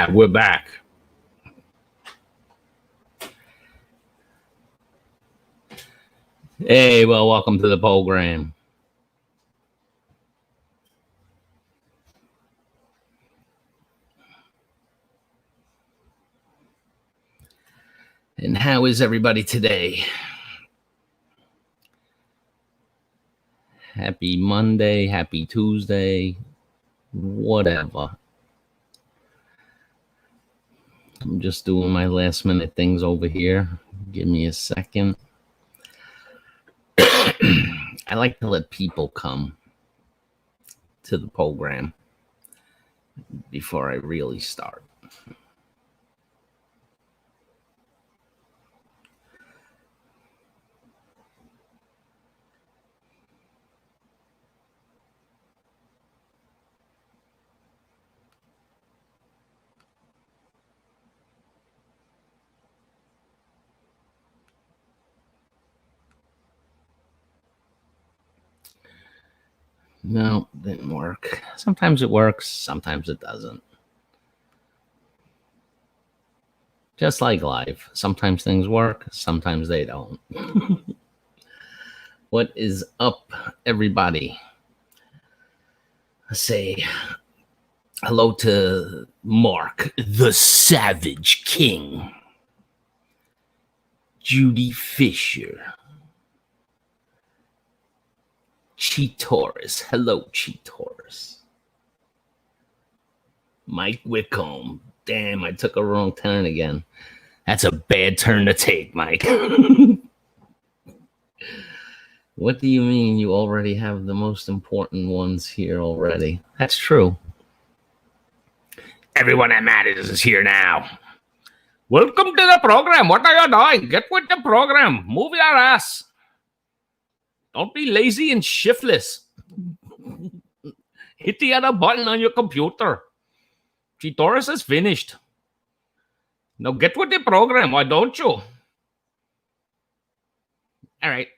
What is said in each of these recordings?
Yeah, we're back. Hey, well, welcome to the program. And how is everybody today? Happy Monday, happy Tuesday, whatever. I'm just doing my last minute things over here. Give me a second. I like to let people come to the program before I really start. No, didn't work. Sometimes it works, sometimes it doesn't. Just like life. Sometimes things work, sometimes they don't. What is up, everybody? I say hello to Mark, the Savage King. Judy Fisher. Cheetoris. Hello, Cheetoris. Mike Whitcomb. Damn, I took a wrong turn again. That's a bad turn to take, Mike. What do you mean you already have the most important ones here already? That's true. Everyone that matters is here now. Welcome to the program. What are you doing? Get with the program. Move your ass. Don't be lazy and shiftless. Hit the other button on your computer. Cheetoris is finished. Now get with the program, why don't you? All right.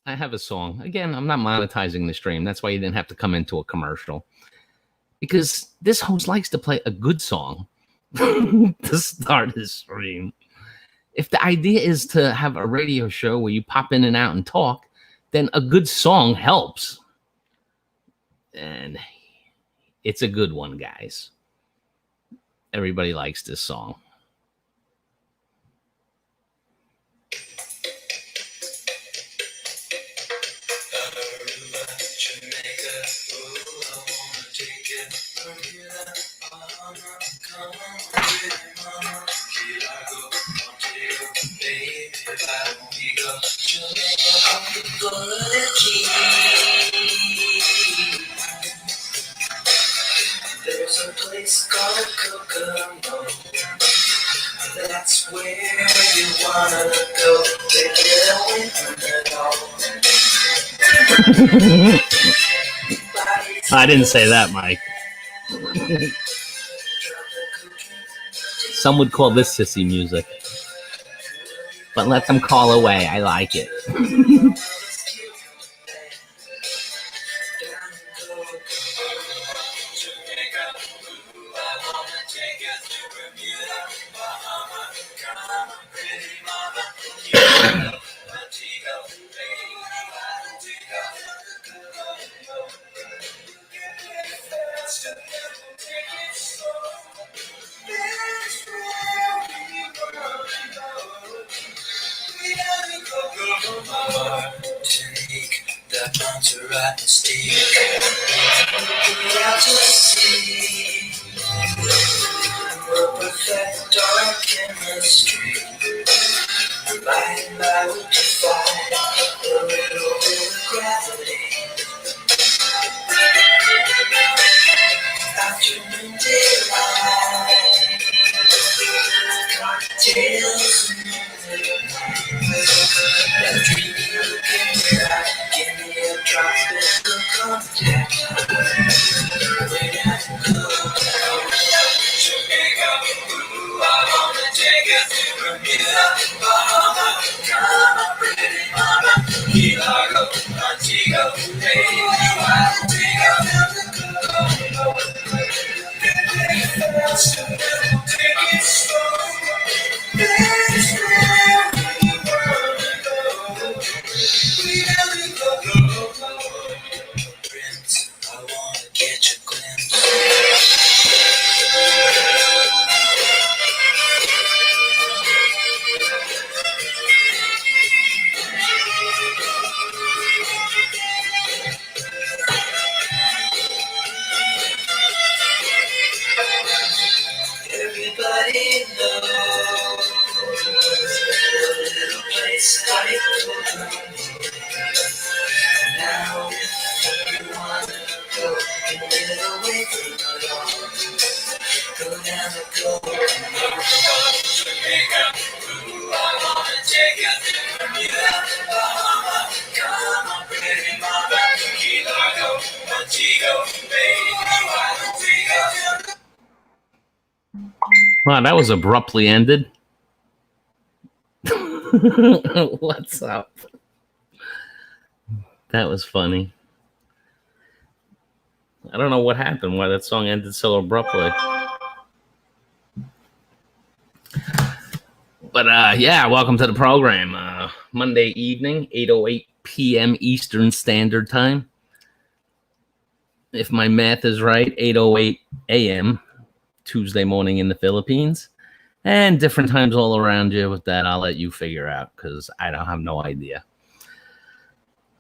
I have a song. Again, I'm not monetizing the stream. That's why you didn't have to come into a commercial. Because this host likes to play a good song to start his stream. If the idea is to have a radio show where you pop in and out and talk, then a good song helps. And it's a good one, guys. Everybody likes this song. There's a place called Kokomo. That's where you wanna go to get away from it all. I didn't say that, Mike. Some would call this sissy music. But let them call away. I like it. Everybody knows a little place like now. If you want to go and get away from it all, go down the go. I wanna take you from you out to Bahama. Come on, pretty mama, Key Largo, Montego, baby, why don't we go? Wow, that was abruptly ended. What's up? That was funny. I don't know what happened, why that song ended so abruptly. But yeah, welcome to the program. Monday evening, 8:08 p.m. Eastern Standard Time. If my math is right, 8:08 a.m. Tuesday morning in the Philippines. And different times all around you. With that, I'll let you figure out because I don't have no idea.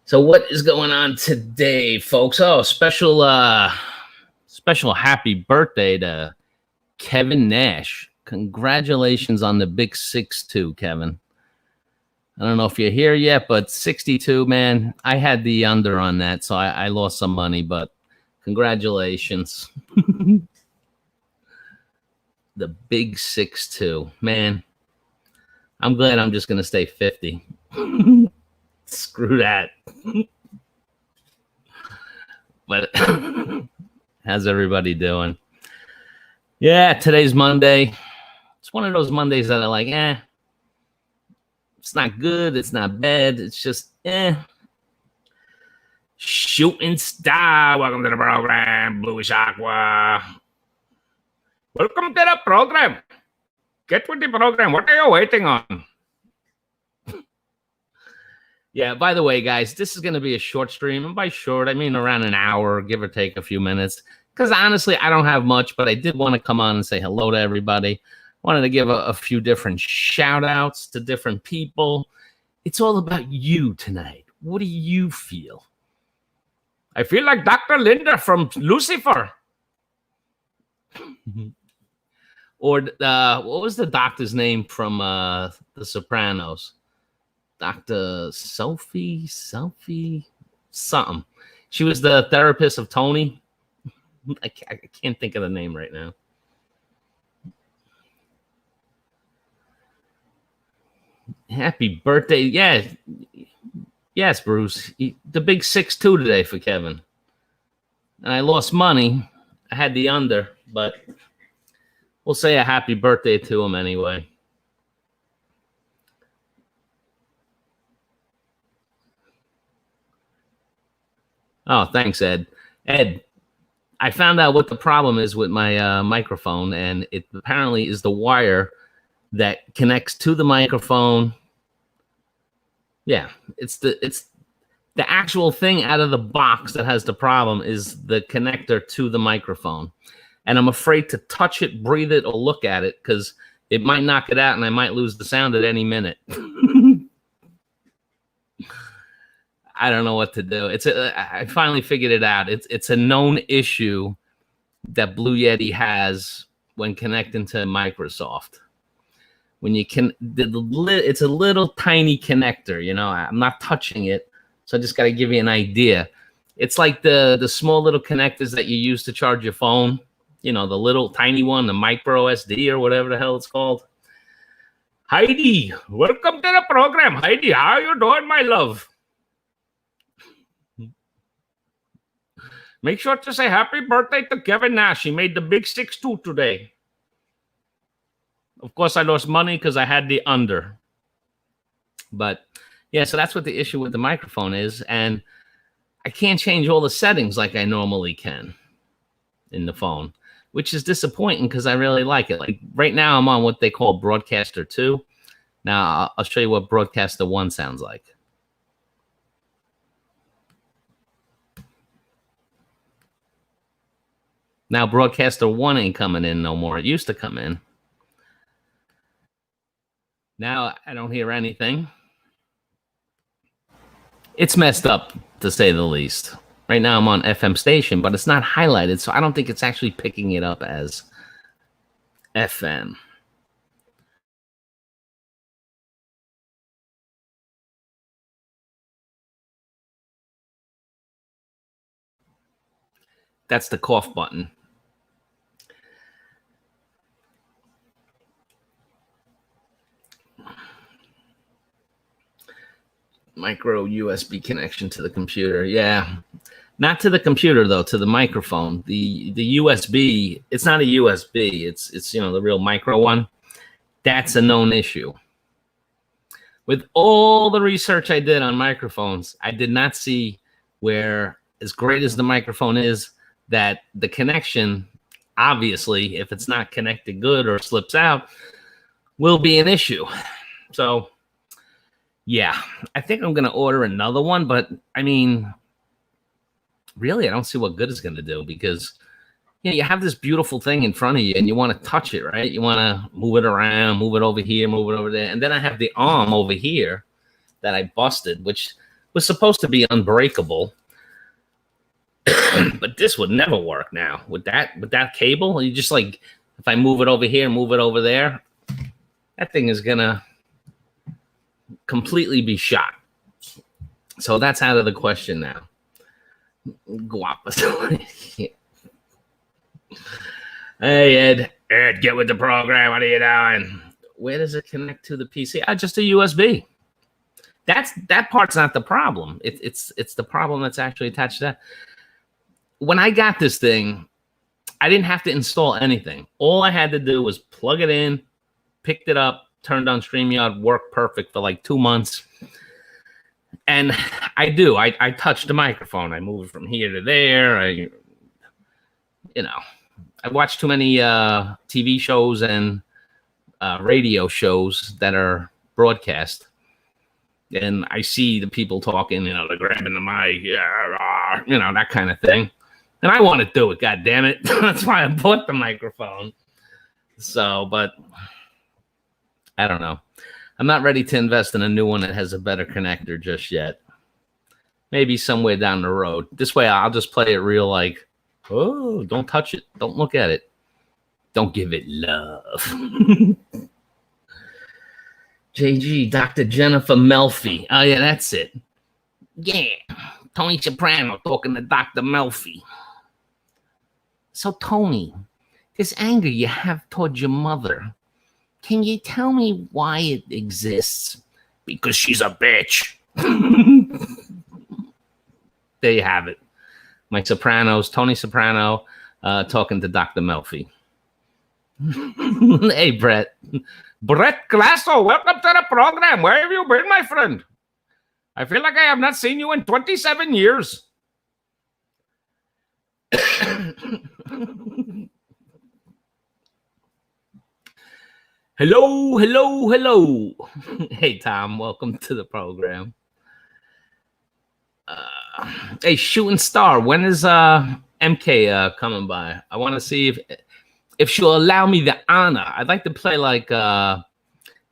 So what is going on today, folks? Oh, special happy birthday to Kevin Nash. Congratulations on the big 6'2", Kevin. I don't know if you're here yet, but 62, man. I had the under on that, so I lost some money, but congratulations. The big 6'2", man. I'm glad I'm just going to stay 50. Screw that. But how's everybody doing? Yeah, today's Monday. It's one of those Mondays that are like, it's not good. It's not bad. It's just, Shooting star. Welcome to the program, Bluish Aqua. Welcome to the program. Get with the program. What are you waiting on? Yeah, by the way, guys, this is going to be a short stream. And by short, I mean around an hour, give or take a few minutes. Because honestly, I don't have much, but I did want to come on and say hello to everybody. Wanted to give a few different shout outs to different people. It's all about you tonight. What do you feel? I feel like Dr. Linda from Lucifer. Or what was the doctor's name from The Sopranos? Dr. Sophie, something. She was the therapist of Tony. I can't think of the name right now. Happy birthday. Yeah. Yes, Bruce. The big 6'2" today for Kevin. And I lost money. I had the under, but we'll say a happy birthday to him anyway. Oh, thanks, Ed. Ed, I found out what the problem is with my microphone, and it apparently is the wire that connects to the microphone. Yeah, it's the actual thing out of the box that has the problem is the connector to the microphone. And I'm afraid to touch it, breathe it, or look at it because it might knock it out and I might lose the sound at any minute. I don't know what to do. I finally figured it out. It's a known issue that Blue Yeti has when connecting to Microsoft. When you can, it's a little tiny connector. You know, I'm not touching it, so I just got to give you an idea. It's like the small little connectors that you use to charge your phone. You know, the little tiny one, the micro SD or whatever the hell it's called. Heidi, welcome to the program. Heidi, how are you doing, my love? Make sure to say happy birthday to Kevin Nash. He made the big 6'2" today. Of course, I lost money because I had the under. But, yeah, so that's what the issue with the microphone is. And I can't change all the settings like I normally can in the phone. which is disappointing because I really like it. Like right now, I'm on what they call Broadcaster 2. Now I'll show you what Broadcaster 1 sounds like. Now Broadcaster 1 ain't coming in no more. It used to come in. Now I don't hear anything. It's messed up, to say the least. Right now I'm on FM station, but it's not highlighted, so I don't think it's actually picking it up as FM. That's the cough button. Micro USB connection to the computer. Yeah. Not to the computer though, to the microphone. The USB, it's not a USB. It's the real micro one. That's a known issue. With all the research I did on microphones, I did not see where, as great as the microphone is, that the connection, obviously, if it's not connected good or slips out, will be an issue. So, yeah, I think I'm going to order another one. But, I mean, really, I don't see what good it's going to do because you have this beautiful thing in front of you and you want to touch it, right? You want to move it around, move it over here, move it over there. And then I have the arm over here that I busted, which was supposed to be unbreakable. But this would never work now with that cable. You just like, if I move it over here, move it over there, that thing is going to completely be shot. So that's out of the question now. Guapas. Hey, Ed, get with the program. What are you doing? Where does it connect to the PC? Just a USB. That part's not the problem. It's the problem that's actually attached to that. When I got this thing, I didn't have to install anything. All I had to do was plug it in, picked it up, turned on StreamYard, worked perfect for like 2 months. And I touched the microphone. I moved from here to there. I watch too many TV shows and radio shows that are broadcast. And I see the people talking, they're grabbing the mic, that kind of thing. And I want to do it, God damn it. That's why I bought the microphone. So, but I don't know. I'm not ready to invest in a new one that has a better connector just yet. Maybe somewhere down the road. This way I'll just play it real like, oh, don't touch it. Don't look at it. Don't give it love. JG, Dr. Jennifer Melfi. Oh, yeah, that's it. Yeah, Tony Soprano talking to Dr. Melfi. So, Tony, this anger you have towards your mother, can you tell me why it exists? Because she's a bitch. There you have it. My Sopranos, Tony Soprano, talking to Dr. Melfi. Hey, Brett. Brett Glasso, welcome to the program. Where have you been, my friend? I feel like I have not seen you in 27 years. Hello. Hey, Tom, welcome to the program. Hey, Shooting Star, when is MK coming by? I want to see if she'll allow me the honor. I'd like to play like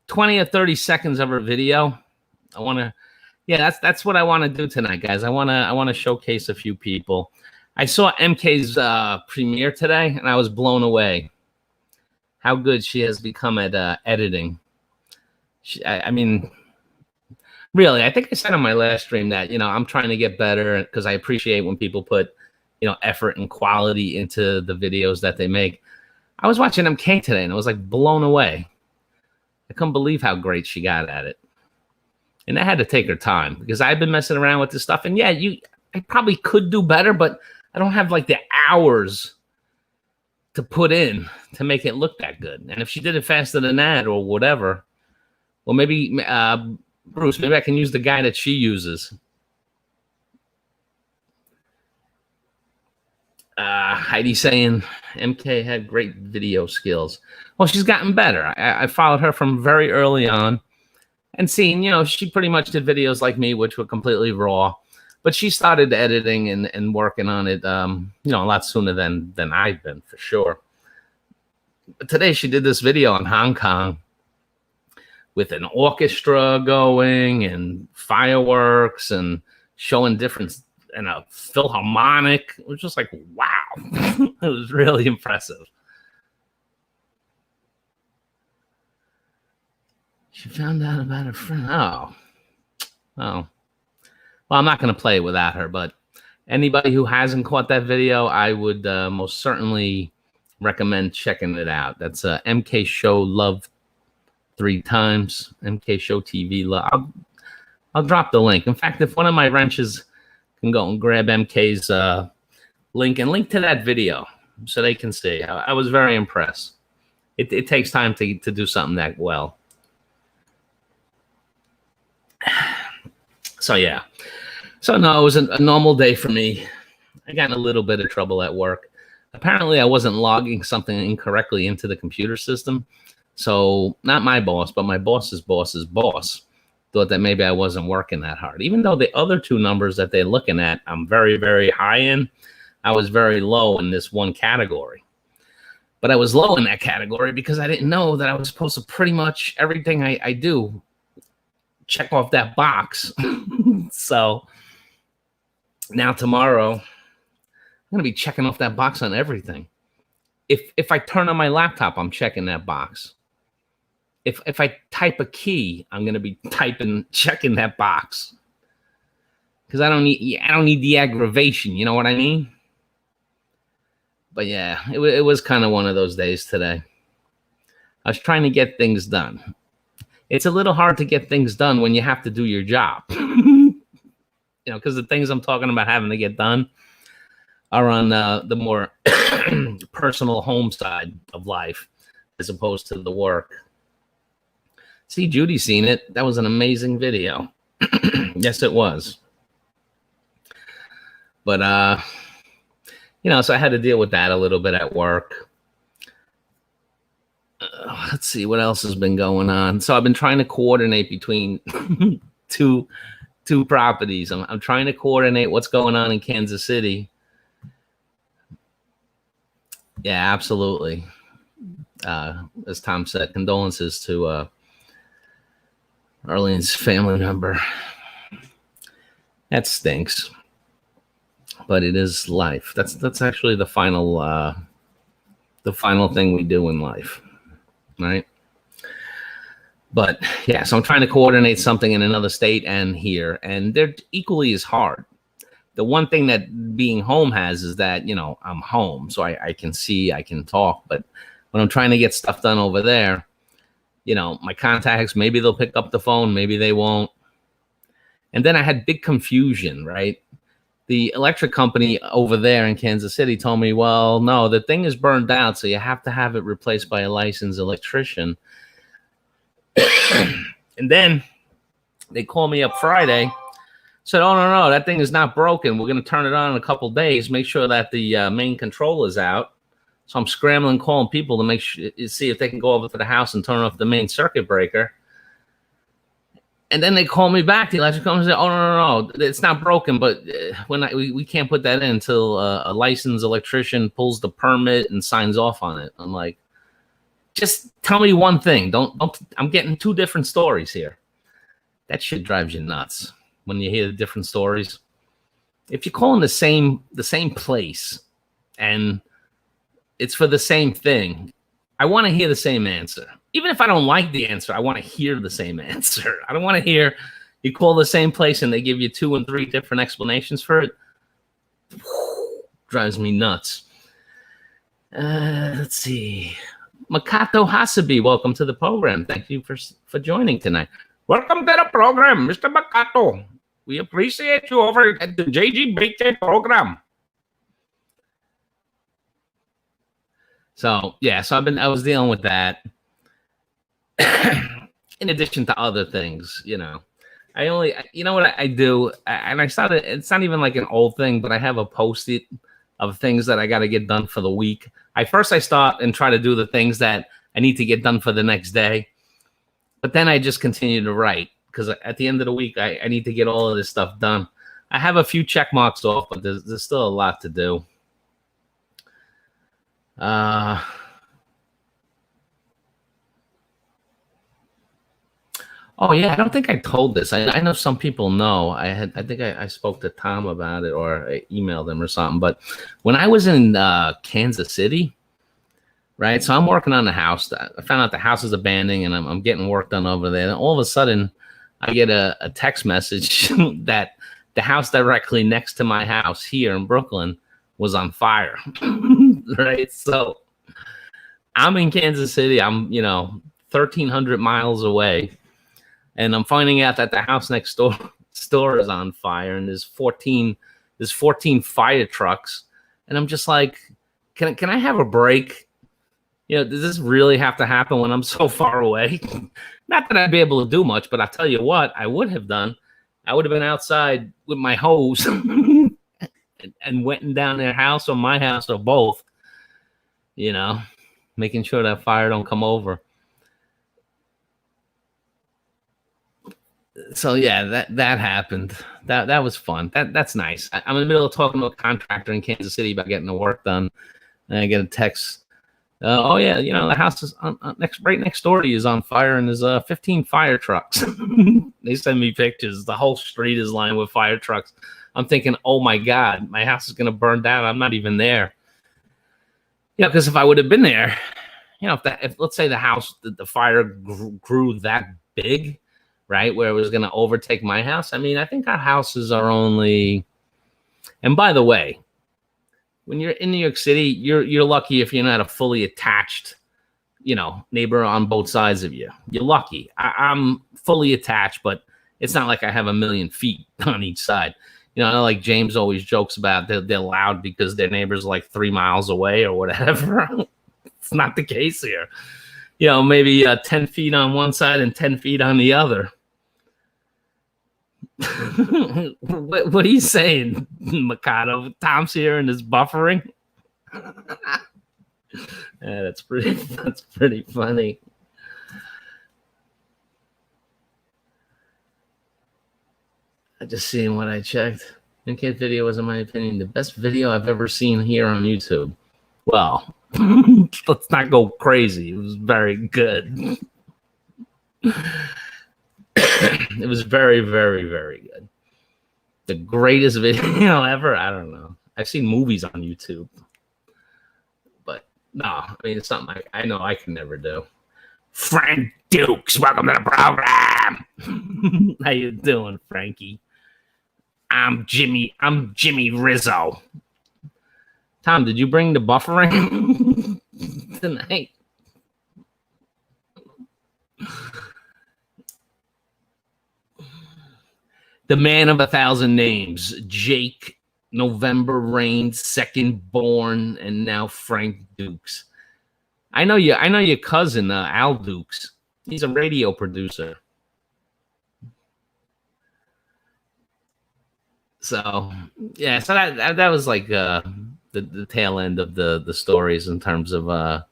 20 or 30 seconds of her video. I want to, that's what I want to do tonight, guys. I want to showcase a few people. I saw MK's premiere today, and I was blown away. How good she has become at editing. I mean, really, I think I said on my last stream that, I'm trying to get better because I appreciate when people put, effort and quality into the videos that they make. I was watching MK today, and I was like blown away. I couldn't believe how great she got at it. And I had to take her time because I've been messing around with this stuff. And yeah, I probably could do better, but I don't have like the hours to put in to make it look that good. And if she did it faster than that or whatever, well, maybe, Bruce, maybe I can use the guy that she uses. Heidi saying, MK had great video skills. Well, she's gotten better. I followed her from very early on and seen, she pretty much did videos like me, which were completely raw. But she started editing and working on it, a lot sooner than I've been, for sure. But today she did this video on Hong Kong with an orchestra going and fireworks and showing different and a philharmonic. It was just like, wow. It was really impressive. She found out about her friend. Oh. Well, I'm not going to play it without her, but anybody who hasn't caught that video, I would most certainly recommend checking it out. That's MK Show Love 3 times. MK Show TV Love. I'll drop the link. In fact, if one of my wrenches can go and grab MK's link and link to that video so they can see. I was very impressed. It takes time to do something that well. So, yeah. So, no, it was a normal day for me. I got in a little bit of trouble at work. Apparently, I wasn't logging something incorrectly into the computer system. So, not my boss, but my boss's boss's boss thought that maybe I wasn't working that hard. Even though the other 2 numbers that they're looking at, I'm very, very high in, I was very low in this one category. But I was low in that category because I didn't know that I was supposed to pretty much everything I do check off that box. So now tomorrow, I'm going to be checking off that box on everything. If I turn on my laptop, I'm checking that box. If I type a key, I'm going to be checking that box. Because I don't need the aggravation, you know what I mean? But yeah, it was kind of one of those days today. I was trying to get things done. It's a little hard to get things done when you have to do your job. Because the things I'm talking about having to get done are on the more personal home side of life as opposed to the work. See, Judy's seen it. That was an amazing video. Yes, it was. But, so I had to deal with that a little bit at work. Let's see what else has been going on. So I've been trying to coordinate between two properties. I'm trying to coordinate what's going on in Kansas City. Yeah, absolutely. As Tom said, condolences to Arlene's family member. That stinks, but it is life. That's actually the final thing we do in life, right? But yeah, so I'm trying to coordinate something in another state and here, and they're equally as hard. The one thing that being home has is that, I'm home, so I can see, I can talk. But when I'm trying to get stuff done over there, my contacts, maybe they'll pick up the phone, maybe they won't. And then I had big confusion, right? The electric company over there in Kansas City told me, well, no, the thing is burned out, so you have to have it replaced by a licensed electrician. And then they called me up Friday, said, oh, no, that thing is not broken. We're going to turn it on in a couple days, make sure that the main control is out. So I'm scrambling, calling people to see if they can go over to the house and turn off the main circuit breaker. And then they call me back, the electric company, and say, oh, no, it's not broken, but we can't put that in until a licensed electrician pulls the permit and signs off on it. I'm like, just tell me one thing. Don't. I'm getting 2 different stories here. That shit drives you nuts when you hear the different stories. If you're calling the same place and it's for the same thing, I want to hear the same answer. Even if I don't like the answer, I want to hear the same answer. I don't want to hear you call the same place and they give you 2 and 3 different explanations for it. Drives me nuts. Let's see. Makato Hasabi, welcome to the program. Thank you for joining tonight. Welcome to the program, Mr. Makato. We appreciate you over at the JG program. So yeah, I was dealing with that. In addition to other things, I only, what I do, and I started. It's not even like an old thing, but I have a Post-it of things that I got to get done for the week. I start and try to do the things that I need to get done for the next day. But then I just continue to write because at the end of the week, I need to get all of this stuff done. I have a few check marks off, but there's still a lot to do. Oh yeah, I don't think I told this. I know some people know. I think I spoke to Tom about it, or I emailed him or something. But when I was in Kansas City, right? So I'm working on the house. I found out the house is abandoned, and I'm getting work done over there. And all of a sudden, I get a text message that the house directly next to my house here in Brooklyn was on fire. Right? So I'm in Kansas City. I'm 1,300 miles away. And I'm finding out that the house next door is on fire, and there's 14 fire trucks, and I'm just like, can I have a break? Does this really have to happen when I'm so far away? Not that I'd be able to do much, but I'll tell you what I would have done. I would have been outside with my hose and went down their house or my house or both, making sure that fire don't come over. So yeah, that happened. That was fun. That's nice. I'm in the middle of talking to a contractor in Kansas City about getting the work done, and I get a text. Oh yeah, the house is right next door to you is on fire, and there's 15 fire trucks. They send me pictures. The whole street is lined with fire trucks. I'm thinking, oh my God, my house is gonna burn down. I'm not even there. Because if I would have been there, if let's say the fire grew that big, right, where it was going to overtake my house. I mean, I think our houses are only, and by the way, when you're in New York City, you're lucky if you're not a fully attached, neighbor on both sides of you. You're lucky. I'm fully attached, but it's not like I have a million feet on each side. Like James always jokes about they're loud because their neighbor's like 3 miles away or whatever. It's not the case here. Maybe 10 feet on one side and 10 feet on the other. What are you saying, Mikado? Tom's here and is buffering. Yeah, that's pretty funny. I just seen what I checked. Kid video was, in my opinion, the best video I've ever seen here on YouTube. Well, let's not go crazy. It was very good. It was very, very, very good. The greatest video ever? I don't know. I've seen movies on YouTube. But no, I mean, it's something I know I can never do. Frank Dukes, welcome to the program. How you doing, Frankie? I'm Jimmy Rizzo. Tom, did you bring the buffering tonight? The man of 1,000 names, Jake, November Rain, second born, and now Frank Dukes. I know your cousin, Al Dukes. He's a radio producer. So yeah, so that was like the tail end of the stories in terms of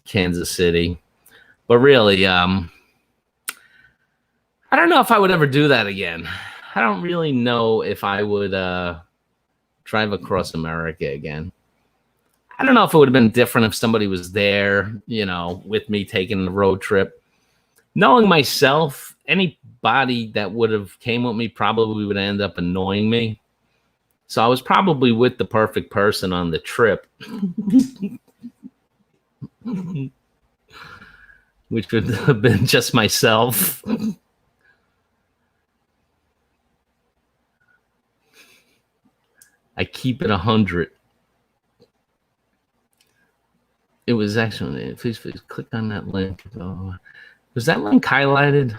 Kansas City. But really, I don't know if I would ever do that again. I don't really know if I would drive across America again. I don't know if it would have been different if somebody was there, with me taking the road trip. Knowing myself, anybody that would have came with me probably would end up annoying me. So I was probably with the perfect person on the trip. Which would have been just myself. I keep it 100. It was actually, please click on that link. Oh, was that link highlighted?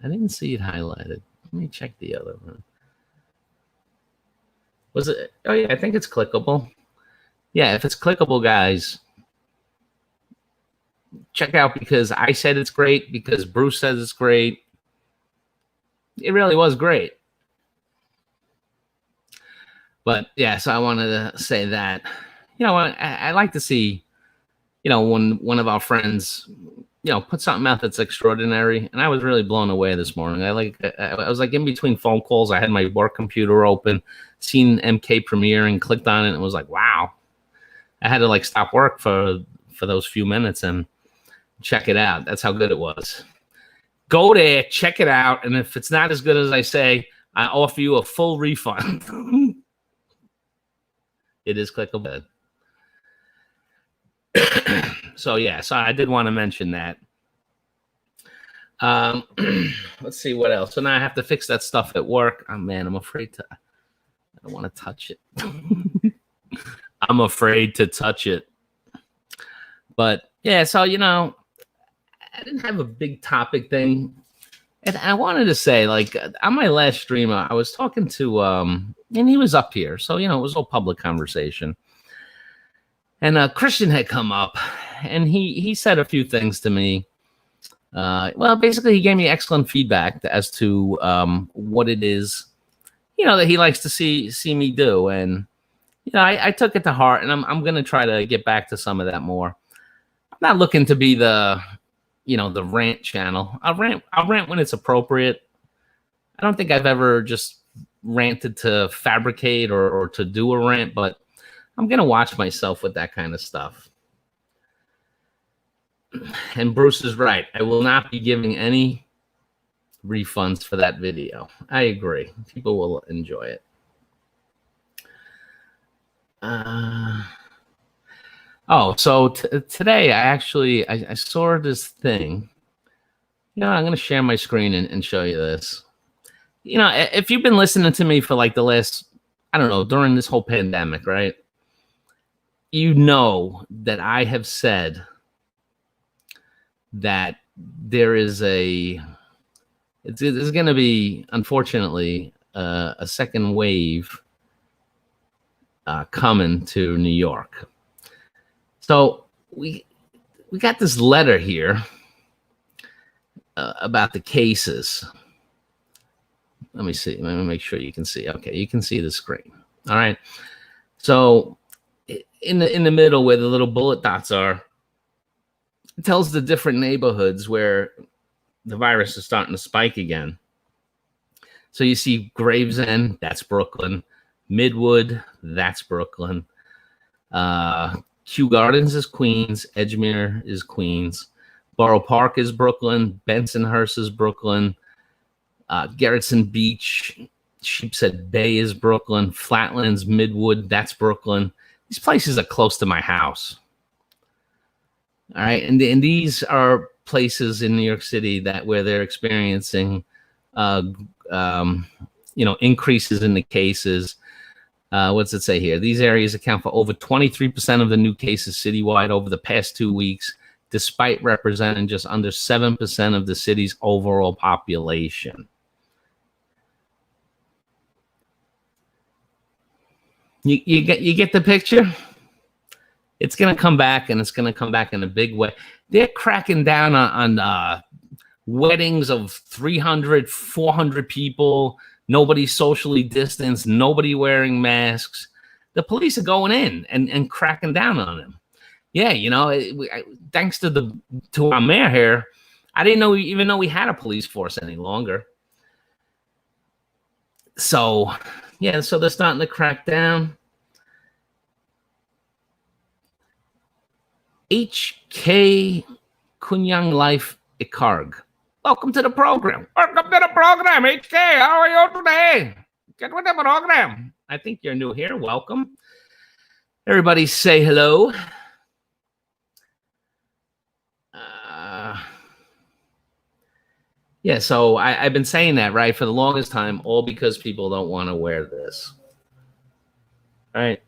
I didn't see it highlighted. Let me check the other one. Was it? Oh yeah, I think it's clickable. Yeah, if it's clickable, guys, check out, because I said it's great, because Bruce says it's great. It really was great. But yeah, so I wanted to say that, I like to see, when one of our friends, put something out that's extraordinary. And I was really blown away this morning. I was like in between phone calls. I had my work computer open, seen MK premiere and clicked on it. And it was like, wow. I had to like stop work for those few minutes and check it out. That's how good it was. Go there, check it out. And if it's not as good as I say, I offer you a full refund. It is clickable. So yeah, so I did want to mention that. Let's see what else. So now I have to fix that stuff at work. Oh man, I'm afraid to. I don't want to touch it. I'm afraid to touch it. But yeah, so I didn't have a big topic thing, and I wanted to say, like, on my last stream, I was talking to and he was up here, so it was all public conversation. And Christian had come up, and he said a few things to me. Well, basically, he gave me excellent feedback as to what it is, that he likes to see me do, and I took it to heart, and I'm gonna try to get back to some of that more. I'm not looking to be the rant channel. I'll rant when it's appropriate. I don't think I've ever just ranted to fabricate or to do a rant, but I'm going to watch myself with that kind of stuff. And Bruce is right. I will not be giving any refunds for that video. I agree. People will enjoy it. So today I saw this thing. I'm going to share my screen and show you this. If you've been listening to me for like the last, I don't know, during this whole pandemic, right? That I have said that there's going to be, unfortunately, a second wave coming to New York. So we got this letter here about the cases. Let me see. Let me make sure you can see. Okay, you can see the screen. All right. So in the middle where the little bullet dots are, it tells the different neighborhoods where the virus is starting to spike again. So you see Gravesend, that's Brooklyn. Midwood, that's Brooklyn. Kew Gardens is Queens. Edgemere is Queens. Borough Park is Brooklyn. Bensonhurst is Brooklyn. Gerritsen Beach, Sheepshead Bay is Brooklyn. Flatlands, Midwood, that's Brooklyn. These places are close to my house. All right, and these are places in New York City where they're experiencing, increases in the cases. What's it say here? These areas account for over 23% of the new cases citywide over the past 2 weeks, despite representing just under 7% of the city's overall population. You get the picture? It's going to come back, and it's going to come back in a big way. They're cracking down on weddings of 300, 400 people, nobody socially distanced, nobody wearing masks. The police are going in and cracking down on them. Yeah, thanks to our mayor here, I didn't even know we had a police force any longer. So, yeah, so they're starting to crack down. HK Kunyang Life Ikarg. Welcome to the program. Welcome to the program, HK. How are you today? Get with the program. I think you're new here. Welcome. Everybody say hello. Yeah, so I've been saying that, right, for the longest time, all because people don't want to wear this. All right.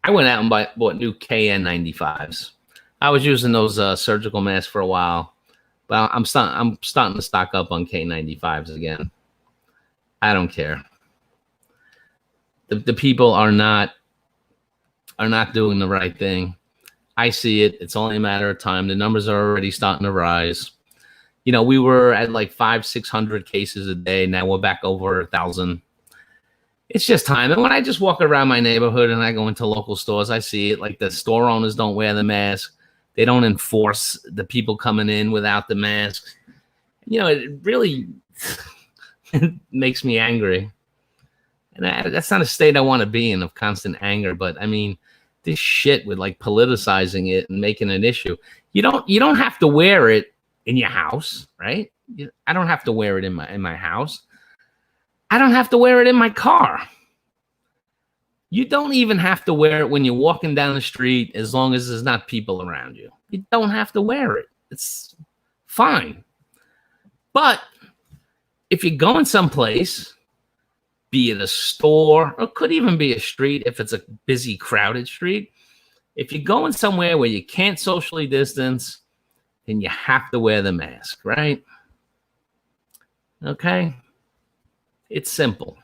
I went out and bought new KN95s. I was using those surgical masks for a while, but I'm starting to stock up on K95s again. I don't care. The people are not doing the right thing. I see it. It's only a matter of time. The numbers are already starting to rise. We were at like 500-600 cases a day. Now we're back over 1,000. It's just time. And when I just walk around my neighborhood and I go into local stores, I see it. Like the store owners don't wear the mask. They don't enforce the people coming in without the masks. It really makes me angry. And that's not a state I want to be in, of constant anger. But I mean, this shit with like politicizing it and making an issue. You don't have to wear it in your house, right? I don't have to wear it in my house. I don't have to wear it in my car. You don't even have to wear it when you're walking down the street, as long as there's not people around you. You don't have to wear it. It's fine. But if you're going someplace, be it a store, or could even be a street if it's a busy, crowded street, if you're going somewhere where you can't socially distance, then you have to wear the mask, right? Okay? It's simple.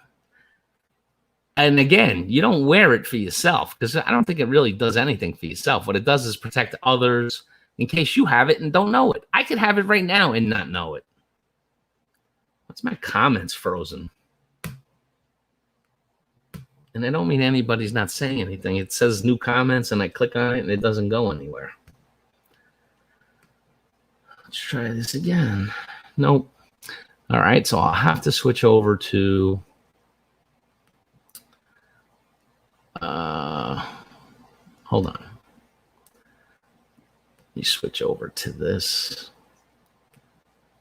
And again, you don't wear it for yourself, because I don't think it really does anything for yourself. What it does is protect others in case you have it and don't know it. I could have it right now and not know it. What's my comments frozen? And I don't mean anybody's not saying anything. It says new comments, and I click on it, and it doesn't go anywhere. Let's try this again. Nope. All right, so I'll have to switch over to... hold on. Let me switch over to this.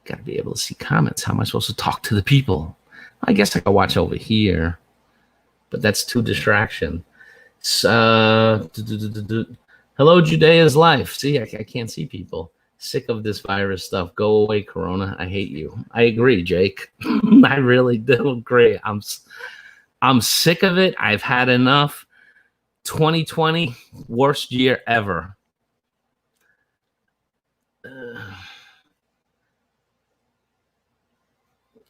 Got to be able to see comments. How am I supposed to talk to the people? I guess I can watch over here, but that's too distraction. Hello, Judea's life. See, I can't see people. Sick of this virus stuff. Go away, Corona. I hate you. I agree, Jake. I really do agree. I'm sick of it. I've had enough. 2020, worst year ever.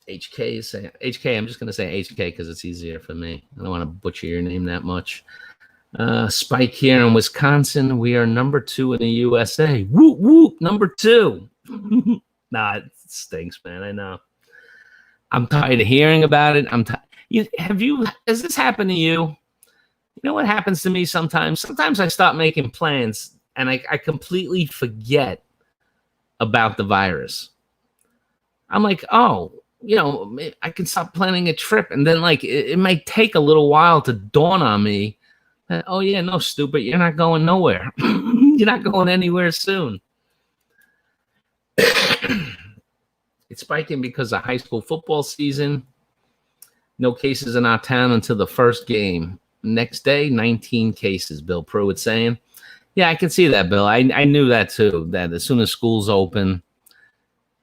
HK is saying HK. I'm just going to say HK because it's easier for me. I don't want to butcher your name that much. Spike here in Wisconsin. We are number 2 in the USA. Whoop, whoop, number 2. Nah, it stinks, man. I know. I'm tired of hearing about it. Has this happened to you? You know what happens to me sometimes? Sometimes I stop making plans and I completely forget about the virus. I'm like, oh, I can stop planning a trip. And then like, it might take a little while to dawn on me that, oh yeah, no, stupid. You're not going nowhere. You're not going anywhere soon. It's spiking because of high school football season. No cases in our town until the first game. Next day, 19 cases, Bill Pruitt saying. Yeah, I can see that, Bill. I knew that too, that as soon as school's open,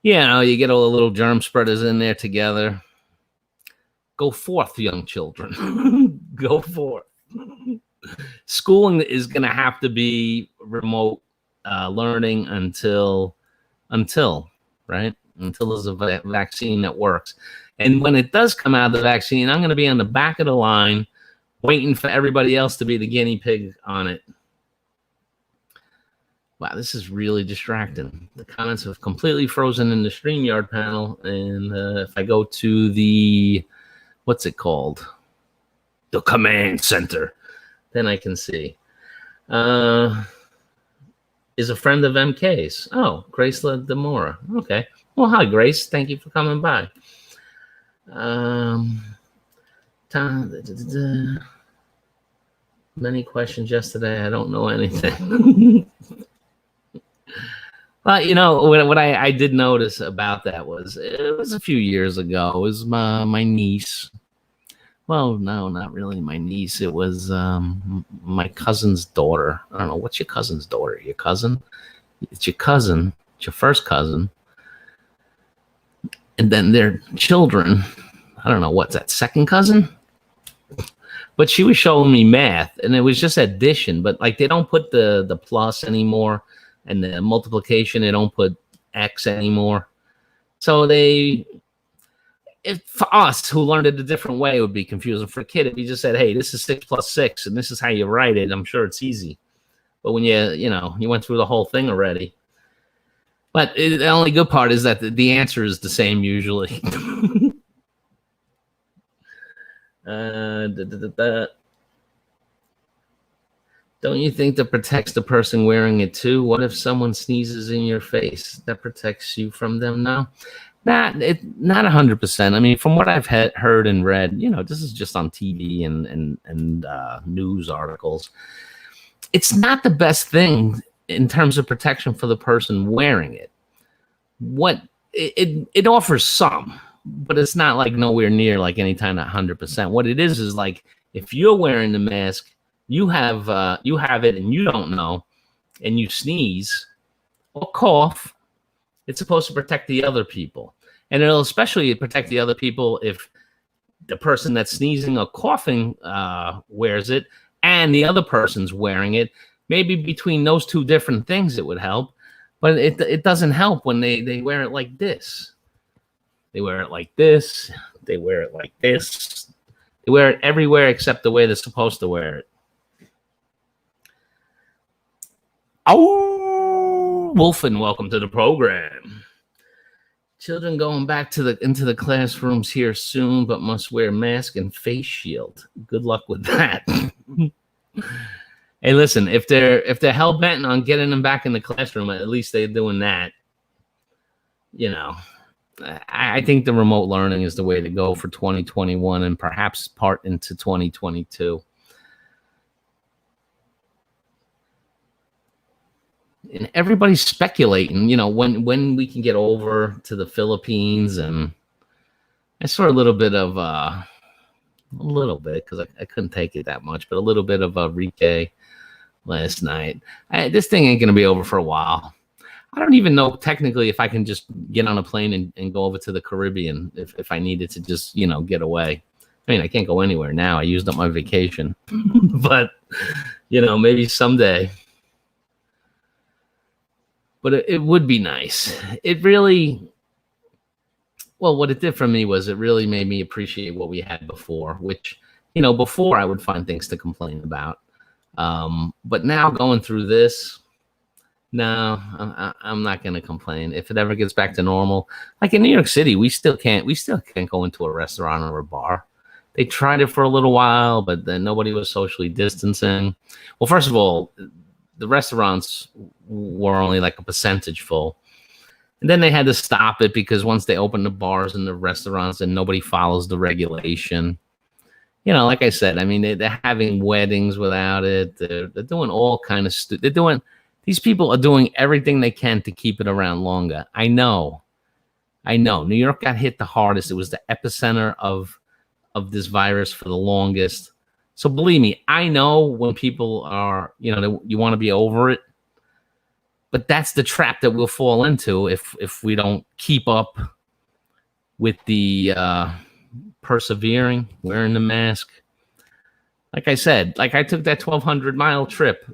you get all the little germ spreaders in there together. Go forth, young children. Go forth. Schooling is going to have to be remote learning until, right? Until there's a vaccine that works. And when it does come out of the vaccine, I'm going to be on the back of the line waiting for everybody else to be the guinea pig on it. Wow, this is really distracting. The comments have completely frozen in the StreamYard panel. And if I go to the, what's it called? The command center, then I can see. Is a friend of MK's. Oh, Grace Demora. Okay. Well, hi, Grace. Thank you for coming by. Many questions yesterday. I don't know anything. But what I did notice about that was it was a few years ago. It was my niece. Well, no, not really my niece. It was my cousin's daughter. I don't know. What's your cousin's daughter? Your cousin? It's your cousin. It's your first cousin. And then their children. I don't know. What's that? Second cousin? But she was showing me math, and it was just addition. But like they don't put the plus anymore, and the multiplication, they don't put X anymore. So for us who learned it a different way, it would be confusing. For a kid, if you just said, "Hey, this is 6 plus 6, and this is how you write it," I'm sure it's easy. But when you went through the whole thing already. But the only good part is that the answer is the same usually. Da, da, da, da. Don't you think that protects the person wearing it too? What if someone sneezes in your face? That protects you from them now? Not 100%. I mean, from what I've heard and read, this is just on TV and news articles. It's not the best thing in terms of protection for the person wearing it. What it offers some, but it's not like nowhere near like anytime at 100%. What it is like if you're wearing the mask, you have it and you don't know, and you sneeze or cough, it's supposed to protect the other people. And it'll especially protect the other people if the person that's sneezing or coughing wears it and the other person's wearing it. Maybe between those two different things it would help, but it doesn't help when they wear it like this. They wear it like this. They wear it like this. They wear it everywhere except the way they're supposed to wear it. Oh, Wolfen, welcome to the program. Children going back into the classrooms here soon, but must wear mask and face shield. Good luck with that. Hey, listen, if they're hell bent on getting them back in the classroom, at least they're doing that. I think the remote learning is the way to go for 2021 and perhaps part into 2022. And everybody's speculating, when we can get over to the Philippines. And I saw a little bit because I couldn't take it that much, but a little bit of Enrique last night. This thing ain't going to be over for a while. I don't even know technically if I can just get on a plane and go over to the Caribbean if I needed to just, get away. I mean, I can't go anywhere now. I used up my vacation, but, maybe someday. But it would be nice. It really, what it did for me was it really made me appreciate what we had before, which, before I would find things to complain about. But now going through this, no, I'm not going to complain. If it ever gets back to normal, like in New York City, we still can't go into a restaurant or a bar. They tried it for a little while, but then nobody was socially distancing. Well, first of all, the restaurants were only like a percentage full. And then they had to stop it because once they opened the bars and the restaurants and nobody follows the regulation. Like I said, I mean, they're having weddings without it. They're doing all kind of these people are doing everything they can to keep it around longer. I know. New York got hit the hardest. It was the epicenter of this virus for the longest. So believe me, I know when people are, you want to be over it, but that's the trap that we'll fall into if we don't keep up with the persevering, wearing the mask. Like I said, I took that 1,200-mile trip.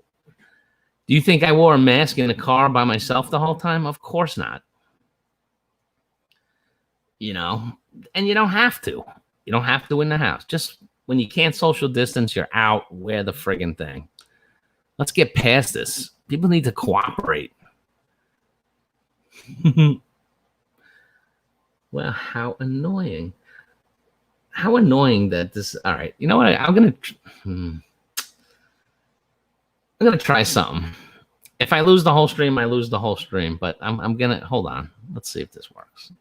Do you think I wore a mask in a car by myself the whole time? Of course not. And you don't have to. You don't have to in the house. Just when you can't social distance, you're out, wear the friggin' thing. Let's get past this. People need to cooperate. Well, how annoying. How annoying that this... All right, you know what? I'm going to try something. If I lose the whole stream, I lose the whole stream. But I'm going to... Hold on. Let's see if this works.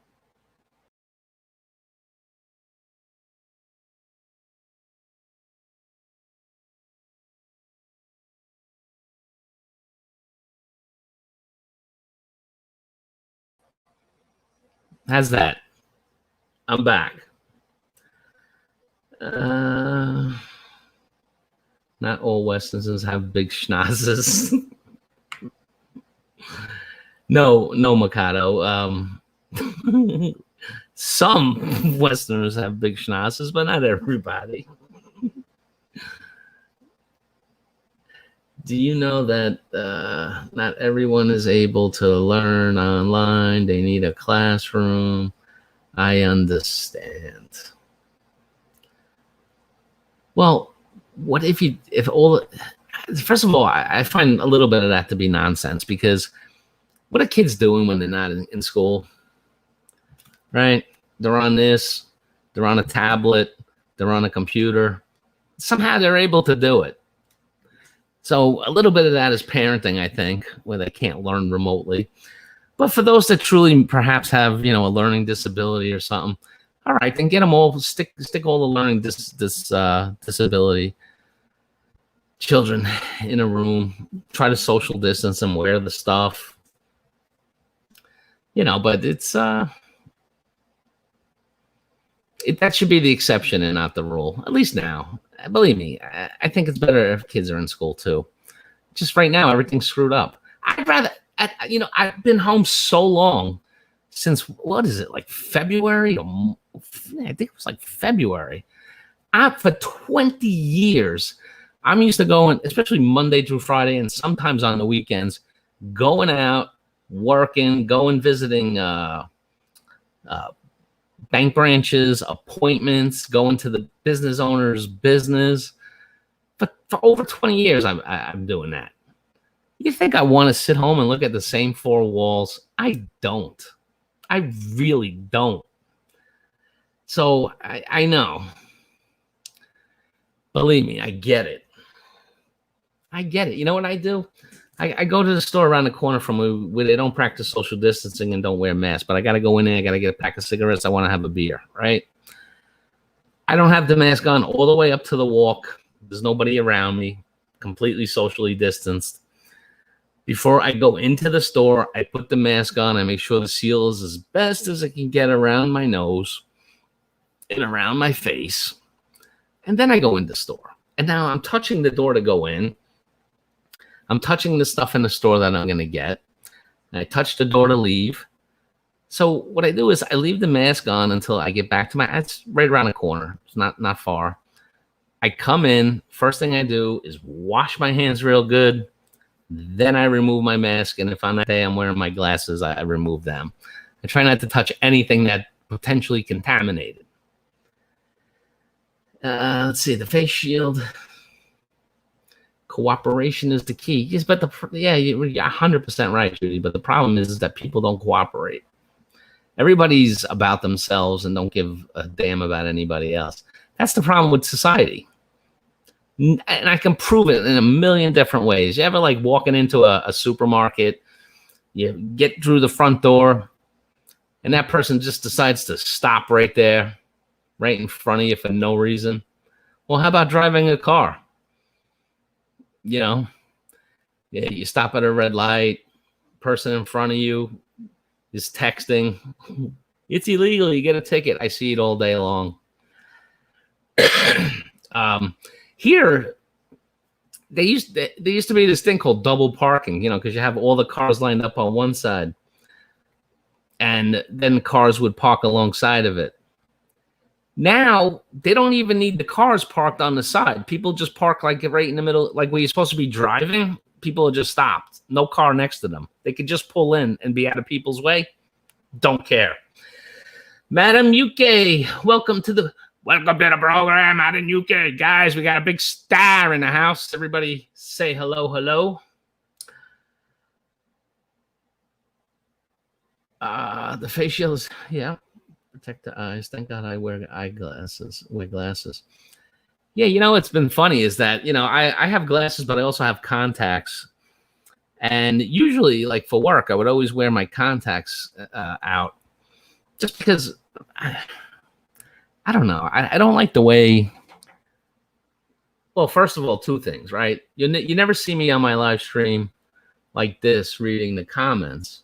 How's that? I'm back. Not all Westerners have big schnozzes. No, Mikado. Some Westerners have big schnozzes, but not everybody. Do you know that not everyone is able to learn online? They need a classroom. I understand. Well, what if first of all, I find a little bit of that to be nonsense, because what are kids doing when they're not in school? Right? They're on this, they're on a tablet, They're on a computer. Somehow they're able to do it. So a little bit of that is parenting, I think, where they can't learn remotely. But for those that truly perhaps have, a learning disability or something, all right, then get them all, stick all the learning disability children in a room, try to social distance and wear the stuff, but it's, that should be the exception and not the rule, at least now. Believe me, I think it's better if kids are in school too. Just right now, everything's screwed up. I'd rather, I've been home so long since, what is it, like February? I think it was like February. For 20 years, I'm used to going, especially Monday through Friday and sometimes on the weekends, going out, working, going visiting bank branches, appointments, going to the business owner's business. But for over 20 years, I'm doing that. You think I want to sit home and look at the same four walls? I don't. I really don't. So I know. Believe me, I get it. You know what I do? I go to the store around the corner from where they don't practice social distancing and don't wear masks, but I got to go in there. I got to get a pack of cigarettes. I want to have a beer, right? I don't have the mask on all the way up to the walk. There's nobody around me, completely socially distanced. Before I go into the store, I put the mask on. I make sure the seal is as best as I can get around my nose and around my face. And then I go in the store. And now I'm touching the door to go in. I'm touching the stuff in the store that I'm going to get. And I touch the door to leave. So what I do is I leave the mask on until I get back to it's right around the corner. It's not far. I come in. First thing I do is wash my hands real good. Then I remove my mask. And if on that day I'm wearing my glasses, I remove them. I try not to touch anything that potentially contaminated. Let's see, the face shield. Cooperation is the key. Yes, but you're 100% right, Judy. But the problem is that people don't cooperate. Everybody's about themselves and don't give a damn about anybody else. That's the problem with society. And I can prove it in a million different ways. You ever like walking into a supermarket, you get through the front door, and that person just decides to stop right there, right in front of you for no reason? Well, how about driving a car? You stop at a red light, person in front of you is texting. It's illegal. You get a ticket. I see it all day long. Here, there used to be this thing called double parking, because you have all the cars lined up on one side, and then cars would park alongside of it. Now, they don't even need the cars parked on the side. People just park like right in the middle, like where you're supposed to be driving. People are just stopped. No car next to them. They could just pull in and be out of people's way. Don't care. Madam UK, welcome to the program, Madam UK. Guys, we got a big star in the house. Everybody say hello, hello. The face shield is, protect the eyes. Thank God I wear glasses. Yeah, it's been funny is that, I have glasses, but I also have contacts. And usually, like for work, I would always wear my contacts out just because, I don't know. I don't like the way. Well, first of all, two things, right? You never see me on my live stream like this reading the comments.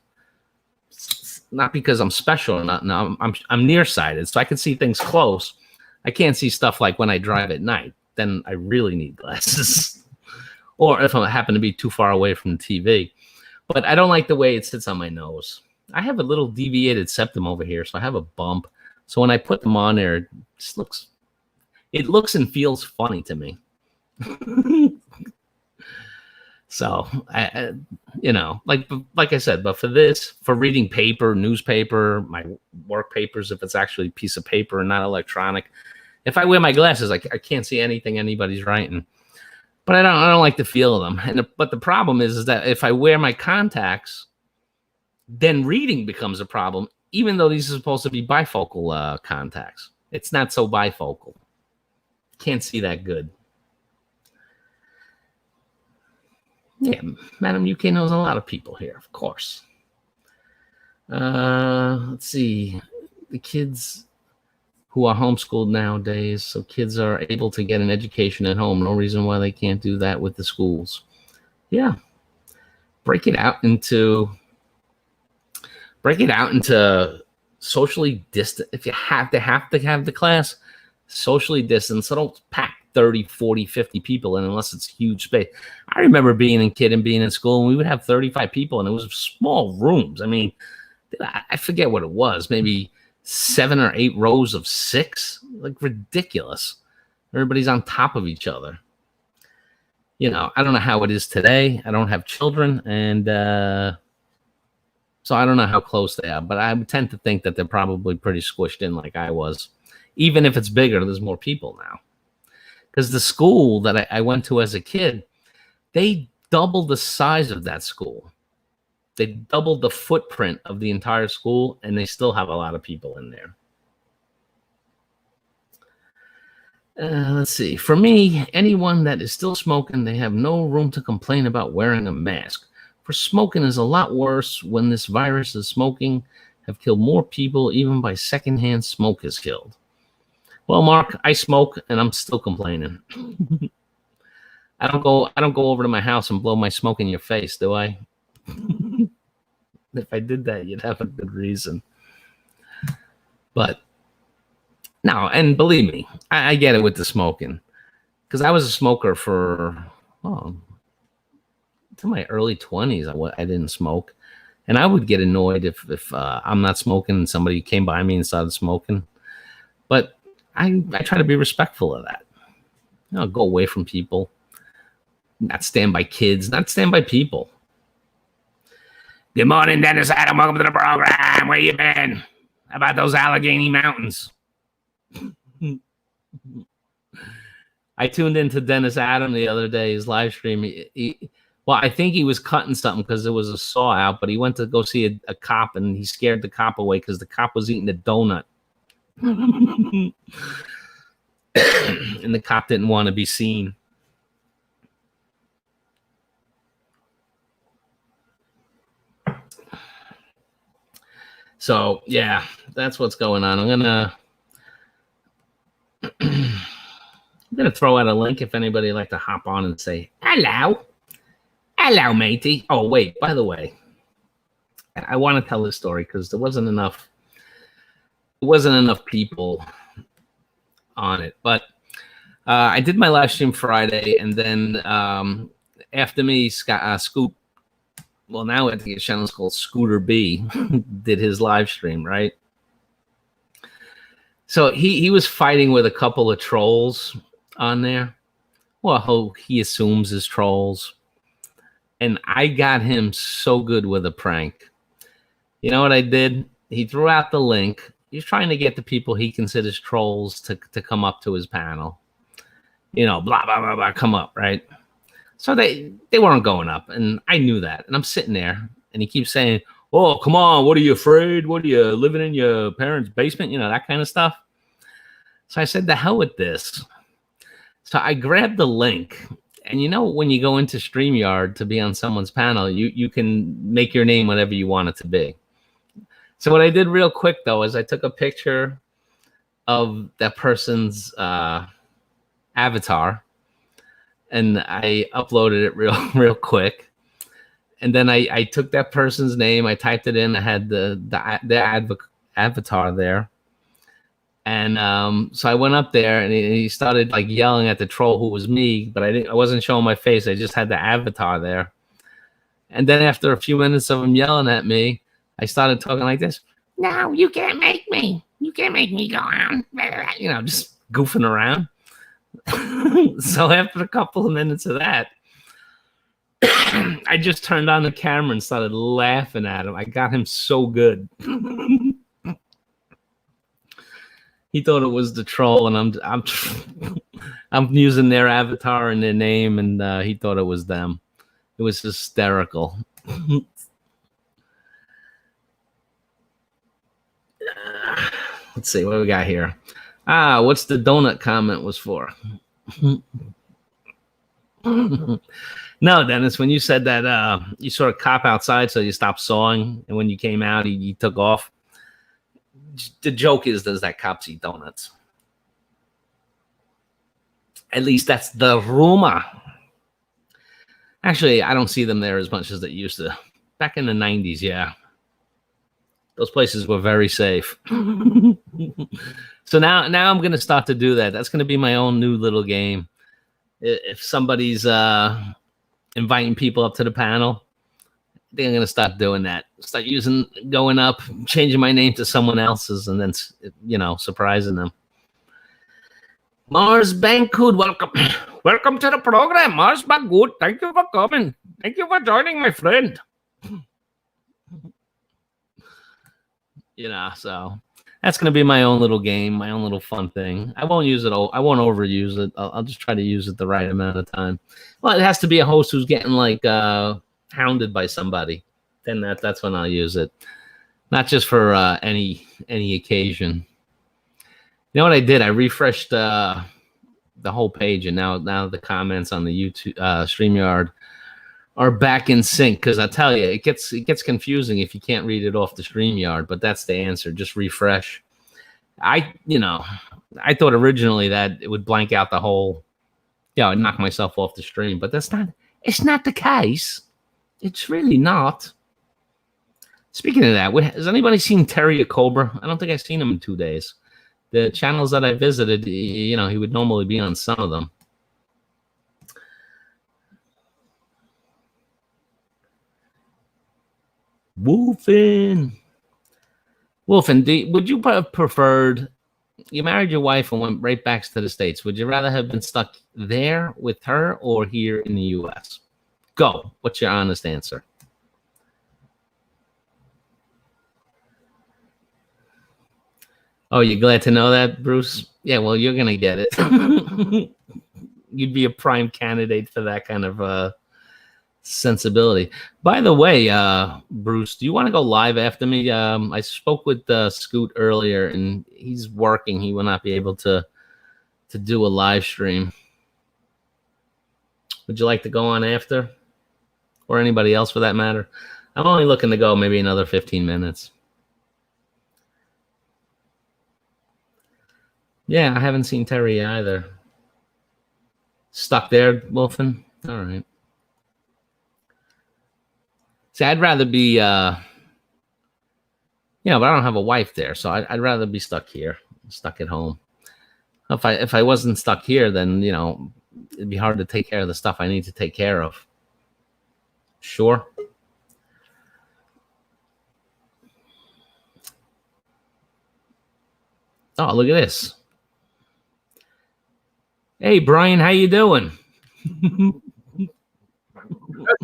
Not because I'm special or not. No, I'm nearsighted, so I can see things close. I can't see stuff like when I drive at night. Then I really need glasses. Or if I happen to be too far away from the TV. But I don't like the way it sits on my nose. I have a little deviated septum over here, so I have a bump. So when I put them on there, it looks and feels funny to me. So, like I said, but for reading paper, newspaper, my work papers, if it's actually a piece of paper and not electronic, if I wear my glasses, I can't see anything anybody's writing. But I don't like the feel of them. But the problem is that if I wear my contacts, then reading becomes a problem, even though these are supposed to be bifocal contacts. It's not so bifocal. can't see that good. Yeah, Madam UK knows a lot of people here, of course. Let's see. The kids who are homeschooled nowadays, so kids are able to get an education at home. No reason why they can't do that with the schools. Yeah. Break it out into socially distant. If you have to have the class, socially distant. So don't pack 30, 40, 50 people in unless it's huge space. I remember being a kid and being in school, and we would have 35 people, and it was small rooms. I mean, I forget what it was, maybe 7 or 8 rows of 6, like ridiculous. Everybody's on top of each other. You know, I don't know how it is today. I don't have children, and so I don't know how close they are, but I tend to think that they're probably pretty squished in like I was. Even if it's bigger, there's more people now. Because the school that I went to as a kid, they doubled the size of that school. They doubled the footprint of the entire school, and they still have a lot of people in there. Let's see. For me, anyone that is still smoking, they have no room to complain about wearing a mask. For smoking is a lot worse when this virus is smoking have killed more people, even by secondhand smoke has killed. Well, Mark, I smoke and I'm still complaining. I don't go over to my house and blow my smoke in your face, do I? If I did that, you'd have a good reason. But no, and believe me, I get it with the smoking. Because I was a smoker for to my early 20s. I didn't smoke. And I would get annoyed if I'm not smoking and somebody came by me and started smoking. But I try to be respectful of that. You know, go away from people. Not stand by kids. Not stand by people. Good morning, Dennis Adam. Welcome to the program. Where you been? How about those Allegheny Mountains? I tuned into Dennis Adam the other day, his live stream. Well, I think he was cutting something because there was a saw out, but he went to go see a cop, and he scared the cop away because the cop was eating a donut. And the cop didn't want to be seen. So, yeah, that's what's going on. I'm gonna throw out a link if anybody would like to hop on and say hello, matey. Oh wait, by the way, I want to tell this story because there wasn't enough people on it. But I did my live stream Friday, and then after me, Scoop. Well, now I think his channel's called Scooter B. Did his live stream, right? So he was fighting with a couple of trolls on there. Well, he assumes is trolls. And I got him so good with a prank. You know what I did? He threw out the link. He's trying to get the people he considers trolls to come up to his panel. You know, blah, blah, blah, blah, come up, right? So they weren't going up, and I knew that. And I'm sitting there, and he keeps saying, oh, come on, what are you afraid? What are you, living in your parents' basement? You know, that kind of stuff. So I said, the hell with this. So I grabbed the link. And you know, when you go into StreamYard to be on someone's panel, you can make your name whatever you want it to be. So what I did real quick, though, is I took a picture of that person's avatar, and I uploaded it real quick. And then I took that person's name, I typed it in, I had the avatar there. And so I went up there, and he started like yelling at the troll, who was me, but I wasn't showing my face. I just had the avatar there. And then after a few minutes of him yelling at me, I started talking like this. No, you can't make me. You can't make me go on. You know, just goofing around. So after a couple of minutes of that, I just turned on the camera and started laughing at him. I got him so good. He thought it was the troll, and I'm using their avatar and their name, and he thought it was them. It was hysterical. Let's see what we got here. What's the donut comment was for? No, Dennis, when you said that you saw a cop outside, so you stopped sawing, and when you came out, he took off. The joke is, does that cops eat donuts? At least that's the rumor. Actually, I don't see them there as much as they used to. Back in the 90s, yeah. Those places were very safe. So now I'm going to start to do that. That's going to be my own new little game. If somebody's inviting people up to the panel, I think I'm going to start doing that. Start going up, changing my name to someone else's, and then, surprising them. Mars Bankud, welcome. Welcome to the program, Mars Bankud. Thank you for coming. Thank you for joining, my friend. So that's going to be my own little game, my own little fun thing. I won't use it. I won't overuse it. I'll just try to use it the right amount of time. Well, it has to be a host who's getting hounded by somebody. Then that's when I'll use it. Not just for any occasion. You know what I did? I refreshed the whole page, and now the comments on the YouTube StreamYard are back in sync. Because I tell you, it gets confusing if you can't read it off the StreamYard. But that's the answer. Just refresh. I thought originally that it would blank out the whole. I'd knock myself off the stream, but that's not. It's not the case. It's really not. Speaking of that, has anybody seen Terry a Cobra? I don't think I've seen him in 2 days. The channels that I visited, he would normally be on some of them. Wolfen, would you have preferred, you married your wife and went right back to the States. Would you rather have been stuck there with her or here in the U.S.? Go. What's your honest answer? Oh, you're glad to know that, Bruce? Yeah, well, you're going to get it. You'd be a prime candidate for that kind of sensibility. By the way, Bruce, do you want to go live after me? I spoke with Scoot earlier, and he's working. He will not be able to do a live stream. Would you like to go on after? Or anybody else for that matter? I'm only looking to go maybe another 15 minutes. Yeah, I haven't seen Terry either. Stuck there, Wolfen? All right. See, I'd rather be, but I don't have a wife there, so I'd rather be stuck here, stuck at home. If I wasn't stuck here, then, it'd be hard to take care of the stuff I need to take care of. Sure. Oh, look at this. Hey, Brian, how you doing? That's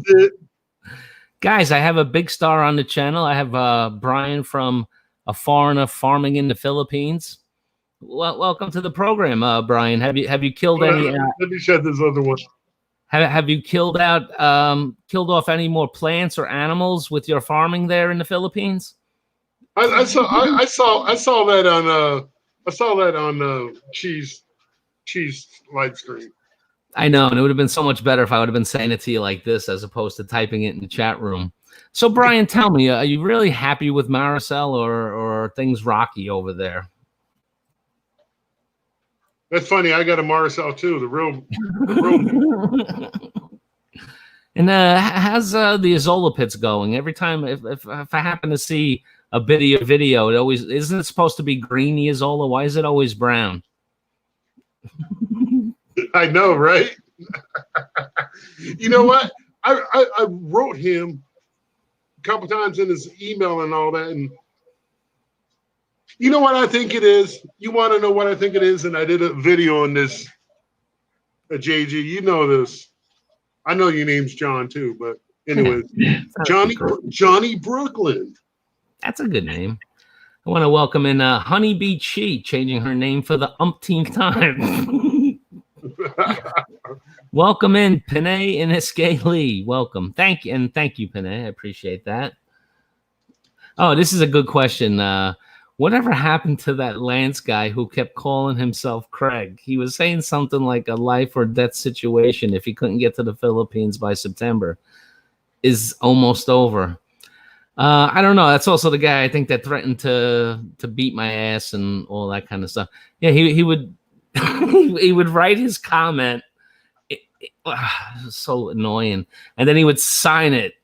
it. Guys, I have a big star on the channel. I have Brian from A Foreigner Farming in the Philippines. Well, welcome to the program, Brian. Have you killed any? Let me shut this other one. Have you killed off any more plants or animals with your farming there in the Philippines? I saw that on Cheese live stream. I know, and it would have been so much better if I would have been saying it to you like this as opposed to typing it in the chat room. So, Brian, tell me, are you really happy with Maricel, or are things rocky over there? That's funny. I got a Maricel too, the real. And how's the Azolla pits going? Every time, if I happen to see a video, it always isn't it supposed to be green, the Azolla? Why is it always brown? I know, right? You know what? I wrote him a couple times in his email and all that, and you know what I think it is? You want to know what I think it is? And I did a video on this. JG, you know this. I know your name's John too, but anyways, Johnny Brooklyn. That's a good name. I want to welcome in Honeybee Chi, changing her name for the umpteenth time. Welcome in, Panay and Iske Lee. Welcome. Thank you, Panay. I appreciate that. Oh, this is a good question. Whatever happened to that Lance guy who kept calling himself Craig? He was saying something like a life or death situation if he couldn't get to the Philippines by September is almost over. I don't know. That's also the guy I think that threatened to beat my ass and all that kind of stuff. Yeah, he would he would write his comment. It was so annoying, and then he would sign it.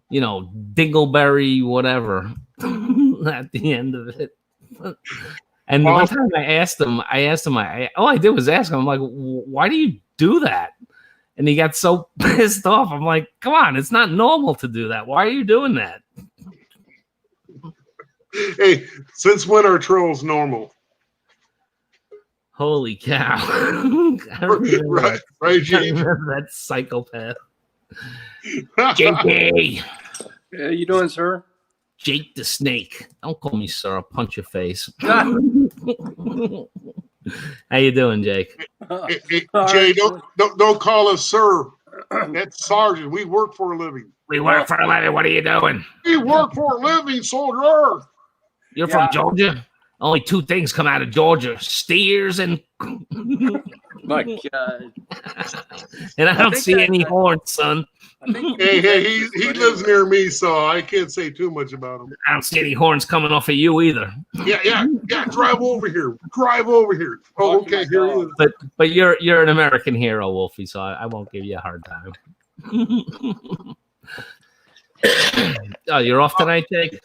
You know, Dingleberry, whatever, at the end of it. And one time I asked him, all I did was ask him, I'm like, why do you do that? And he got so pissed off. I'm like, come on, it's not normal to do that. Why are you doing that? Hey, since when are trolls normal? Holy cow. Right, Jake? That psychopath. JK. How you doing, sir? Jake the Snake. Don't call me sir. I'll punch your face. How you doing, Jake? Jay, don't call us sir. That's sergeant. We work for a living. We work for a living. What are you doing? We work for a living, soldier. You're from Georgia? Only two things come out of Georgia: steers and. My God. And I don't see any horns, son. Hey, he lives near me, so I can't say too much about him. I don't see any horns coming off of you either. Yeah. Drive over here. Oh, okay. Here he is. But you're an American hero, Wolfie. So I won't give you a hard time. Oh, you're off tonight, Jake?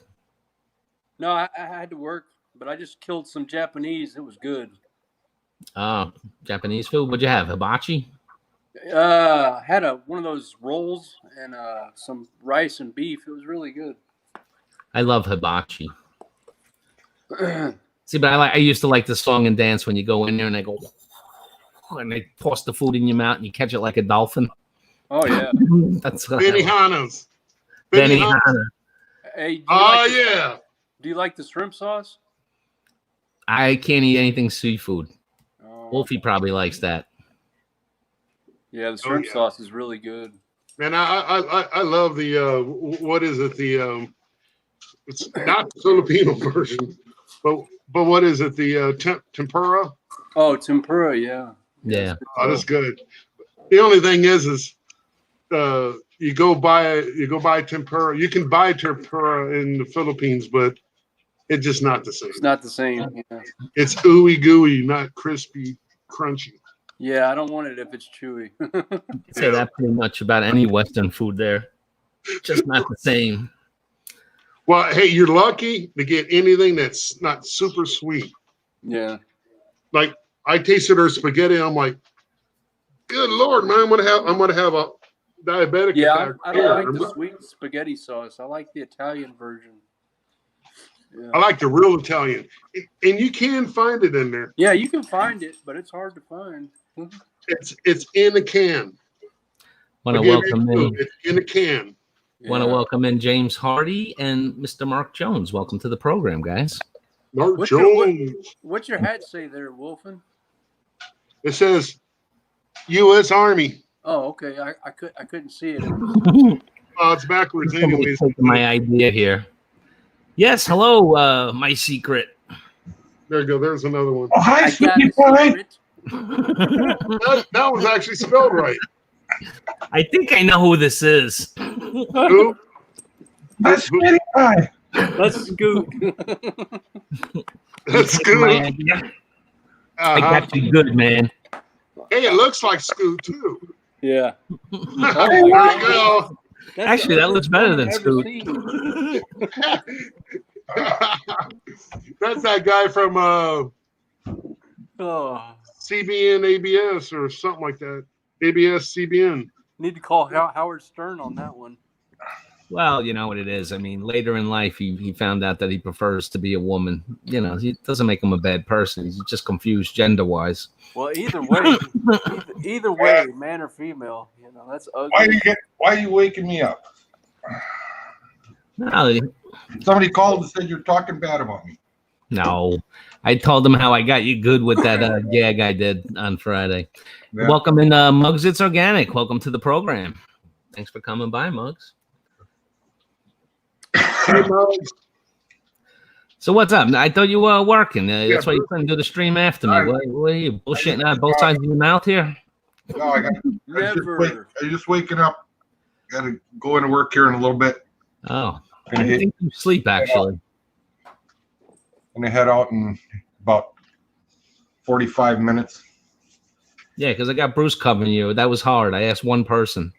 No, I had to work, but I just killed some Japanese. It was good. Oh, Japanese food. What'd you have? Hibachi? Had one of those rolls and some rice and beef. It was really good. I love hibachi. See, but I used to like the song and dance when you go in there and they go and they toss the food in your mouth and you catch it like a dolphin. Oh yeah, that's Benihana's. Benihana. Hey, do you like the shrimp sauce? I can't eat anything seafood. Wolfie probably likes that. Yeah, the shrimp sauce is really good. Man, I love the what is it? The it's not the Filipino version, but what is it? The tempura. Oh, tempura, yeah. Yeah. Oh, that's good. The only thing is you go buy tempura. You can buy tempura in the Philippines, but it's just not the same. It's not the same. Yeah. It's ooey gooey, not crispy, crunchy. Yeah, I don't want it if it's chewy. Say that pretty much about any Western food there. Just not the same. Well, hey, you're lucky to get anything that's not super sweet. Yeah. Like I tasted her spaghetti, and I'm like, good Lord, man, I'm gonna have a diabetic attack. I don't like the sweet spaghetti sauce. I like the Italian version. Yeah. I like the real Italian, and you can find it in there. Yeah, you can find it, but it's hard to find. It's in a can. Want to welcome in. It's in a can. Want to welcome in James Hardy and Mr. Mark Jones. Welcome to the program, guys. Mark Jones. What's your hat say there, Wolfen? It says U.S. Army. Oh, okay. I couldn't see it. It's backwards anyways. Taking my idea here. Yes, hello, my secret. There you go. There's another one. Oh, hi, sweetie pie. That was actually spelled right. I think I know who this is. Who? That's sweetie pie. That's Scoot. That's Scoot. I got you good, man. Hey, it looks like Scoot too. Yeah. There you go. Actually, that looks better than Scoot. That's that guy from CBN ABS or something like that. ABS CBN. Need to call Howard Stern on that one. Well, you know what it is. I mean, later in life, he found out that he prefers to be a woman. You know, it doesn't make him a bad person. He's just confused gender-wise. Well, either way, man or female, you know, that's ugly. Why are you waking me up? No, Somebody called and said you're talking bad about me. no. I told him how I got you good with that gag I did on Friday. Yeah. Welcome in, Muggs. It's Organic. Welcome to the program. Thanks for coming by, Muggs. Hey, Muggs. So what's up? I thought you were working. That's why you Bruce. couldn't do the stream after me. What are you bullshitting out both sides of your mouth here? No, I Never. just waking up. Got to go into work here in a little bit. Oh, I think you sleep actually. And I head out in about 45 minutes. Yeah, because I got Bruce covering you. That was hard. I asked one person.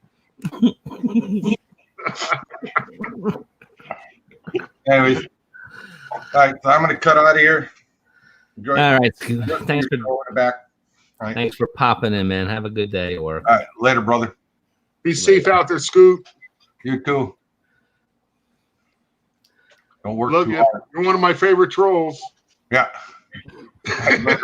Anyways, all right, so I'm going to cut out of here. Enjoy. All right. Thanks for going back. All right. Thanks for popping in, man. Have a good day at work. All right, later, brother. Be safe out there, Scoot. You too. Don't work Love too you. hard. You're one of my favorite trolls. Yeah. I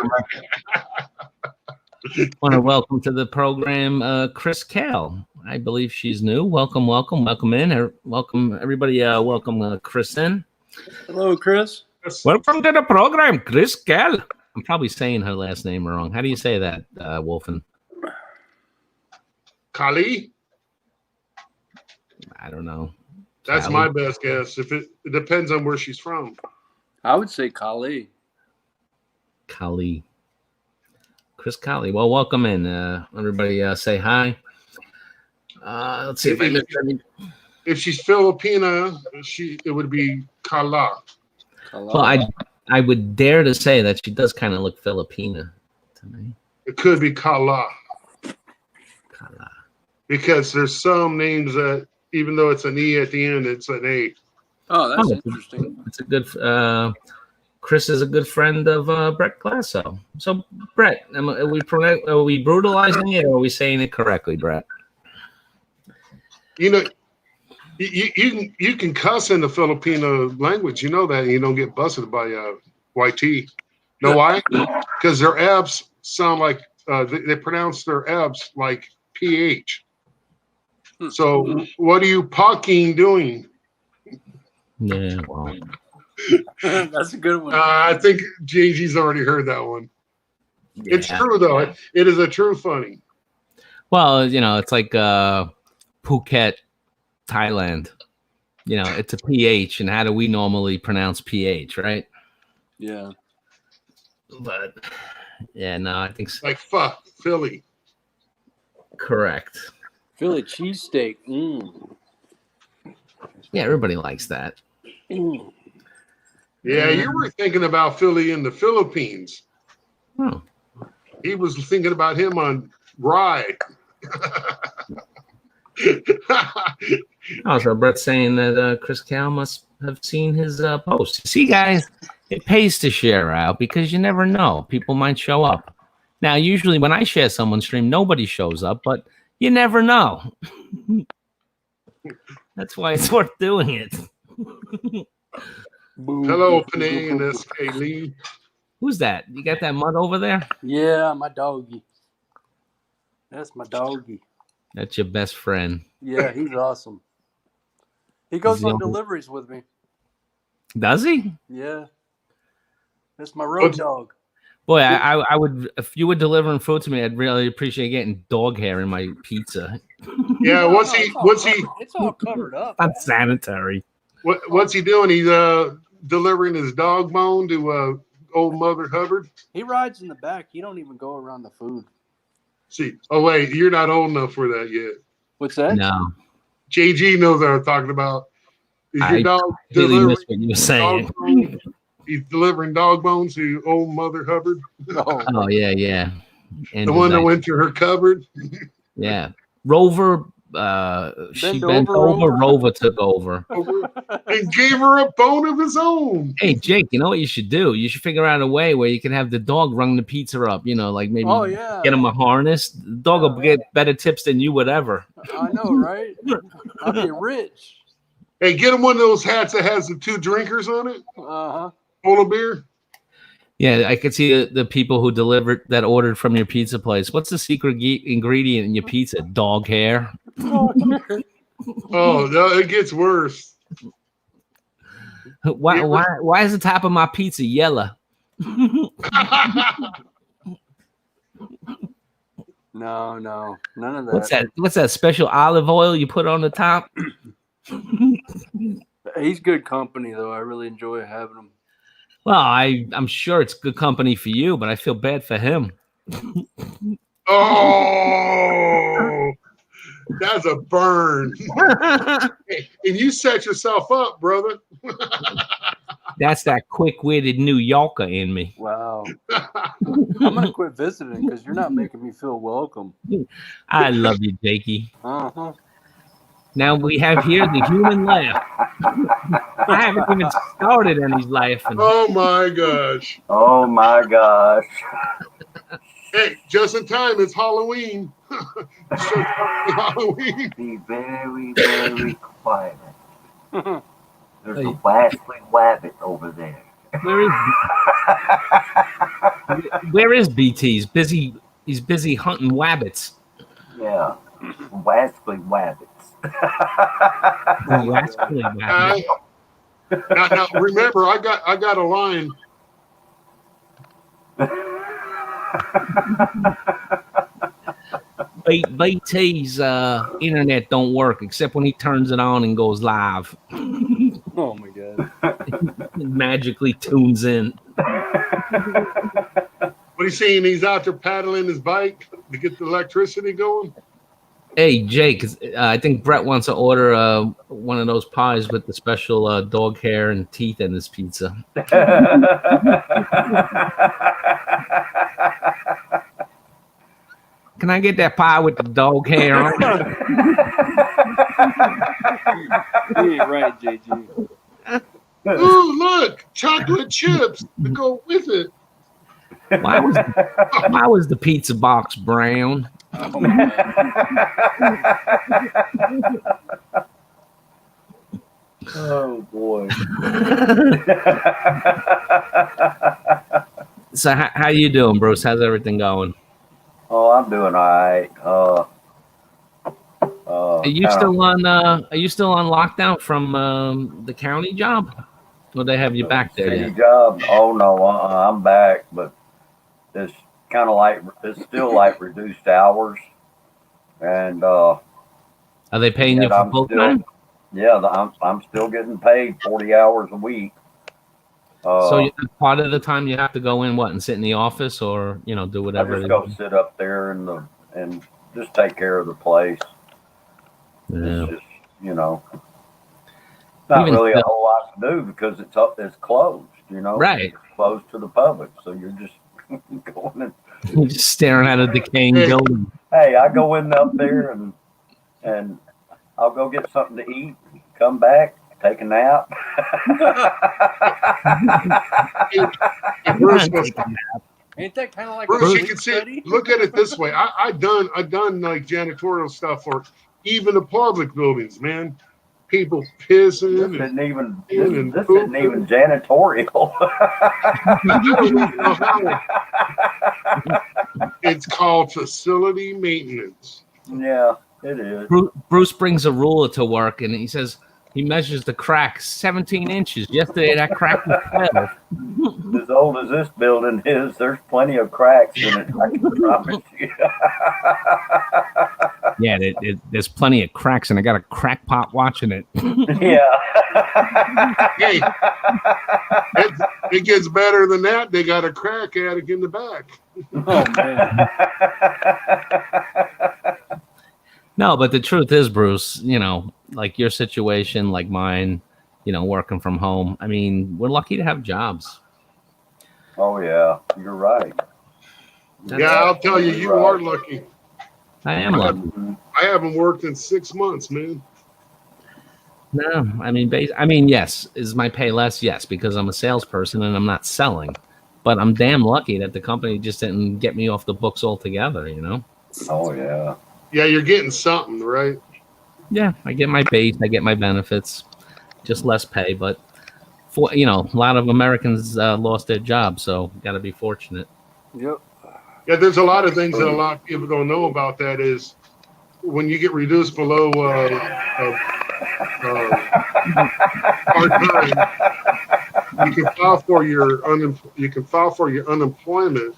want to welcome to the program Chris Kell. I believe she's new. Welcome in. Welcome, everybody. Welcome Chris in. Hello, Chris. Welcome to the program, Chris Kell. I'm probably saying her last name wrong. How do you say that, Wolfen? Kali? I don't know. That's Callie? my best guess. If it depends on where she's from. I would say Kali. Kali. Chris Kali. Well, welcome in. Everybody say hi. Let's see if I missed any. If she's Filipina, it would be Kala. Well, I would dare to say that she does kind of look Filipina to me. It could be Kala. Kala. Because there's some names that, even though it's an E at the end, it's an A. Oh, that's interesting. It's a good. Chris is a good friend of Brett Glasso. So, Brett, are we brutalizing it, or are we saying it correctly, Brett? You know, you can cuss in the Filipino language. You know that, and you don't get busted by YT. Know why? Because their abs sound like they pronounce their abs like PH. So what are you fucking doing? Yeah, well, that's a good one. I think JG's already heard that one. yeah. It's true though. It is a true funny. Well, it's like Phuket, Thailand. It's a PH, and how do we normally pronounce PH, right? Yeah. But yeah, no, I think Like fuck Philly. correct. Philly cheesesteak. Yeah, everybody likes that. Yeah, you were thinking about Philly in the Philippines. Oh, He was thinking about him on Rye. so Brett's saying that Chris Cal must have seen his post. See, guys, it pays to share out because you never know. People might show up. Now, usually when I share someone's stream, nobody shows up, but you never know. That's why it's worth doing it. Hello, Panay and SK Lee. Who's that? You got that mud over there? Yeah, my doggy. That's my doggy. That's your best friend. Yeah, he's awesome. He goes He's the on only- deliveries with me. Does he? Yeah. That's my road dog. Boy, I would, if you were delivering food to me, I'd really appreciate getting dog hair in my pizza. Yeah, what's he? It's all covered up. That's sanitary. What's he doing? He's delivering his dog bone to old Mother Hubbard. He rides in the back. He don't even go around the food. See, oh wait, you're not old enough for that yet. What's that? No, JG knows what I'm talking about. Is your I dog really delivering miss what you were saying. dog bones? He's delivering dog bones to old Mother Hubbard, No. Oh yeah. And the one that went to her cupboard. yeah, Rover. She bent over. Rover took over. And gave her a bone of his own. Hey Jake, you know what you should do? You should figure out a way where you can have the dog rung the pizza up. Like maybe get him a harness. The dog will get better tips than you would ever. I know, right? I'll be rich. Hey, get him one of those hats that has the two drinkers on it. Uh-huh. Full of beer. Yeah, I could see the people who ordered from your pizza place. What's the secret ingredient in your pizza? Dog hair. Oh no, it gets worse. Why is the top of my pizza yellow? No, none of that. What's that special olive oil you put on the top? He's good company, though. I really enjoy having him. Well, I'm sure it's good company for you, but I feel bad for him. Oh, that's a burn. And you set yourself up, brother. That's that quick-witted New Yorker in me. Wow. I'm gonna quit visiting because you're not making me feel welcome. I love you, Jakey. Uh-huh. Now we have here the human laugh. I haven't even started and he's laughing. Oh my gosh. Oh my gosh. Hey, just in time, it's Halloween. It's just Halloween. Be very, very quiet. There's Hey. a wascally wabbit over there. Where is BT? He's busy hunting wabbits. Yeah. Wascally wabbits. Rascally wabbits. Now, remember, I got a line. BT's internet don't work except when he turns it on and goes live. Oh my god. It magically tunes in. What are you saying? He's out there paddling his bike to get the electricity going. Hey Jake, I think Brett wants to order one of those pies with the special dog hair and teeth in his pizza. Can I get that pie with the dog hair on it? You ain't right, JG. Ooh, look, chocolate chips to go with it. Why was the pizza box brown? Oh, man. Oh boy. So how you doing, Bruce? How's everything going? Oh, I'm doing all right. Are you still on lockdown from the county job? Or they have you back there city yet? job? Oh no, I'm back, but it's kind of like it's still like reduced hours, and Are they paying you yet for I'm full still, time? yeah, I'm still getting paid 40 hours a week. So part of the time you have to go in and sit in the office or do I whatever. just go sit up there and just take care of the place. Yeah. It's just not Even really a still- whole lot to do because it's closed. Right. It's closed to the public, so you're just going and You're just staring at a decaying building. hey, I go in up there and I'll go get something to eat, come back, take a nap. Hey, Bruce, Ain't that kind of like Bruce, a you sleep can see. study? Look at it this way. I've done like janitorial stuff for even the public buildings, man. People This pissing. isn't even and this isn't even janitorial. I don't even know how. It's called facility maintenance. Yeah, it is. Bruce brings a ruler to work and he says he measures the crack 17 inches. Yesterday that crack was 12. As old as this building is, there's plenty of cracks in it. I can promise you. Yeah, there's plenty of cracks, and I got a crackpot watching it. Yeah. Hey, it gets better than that. They got a crack addict in the back. Oh man. No, but the truth is, Bruce, like your situation, like mine, working from home. I mean, we're lucky to have jobs. Oh yeah, you're right. Yeah, I'll tell you, you are lucky. I am lucky. Mhm. I haven't worked in 6 months, man. No, I mean, yes. Is my pay less? Yes, because I'm a salesperson and I'm not selling. But I'm damn lucky that the company just didn't get me off the books altogether, Oh yeah. Yeah, you're getting something, right? Yeah, I get my base, I get my benefits, just less pay. But for a lot of Americans lost their jobs, so got to be fortunate. Yep. Yeah, there's a lot of things that a lot of people don't know about that is when you get reduced below part-time, you can file for your unemployment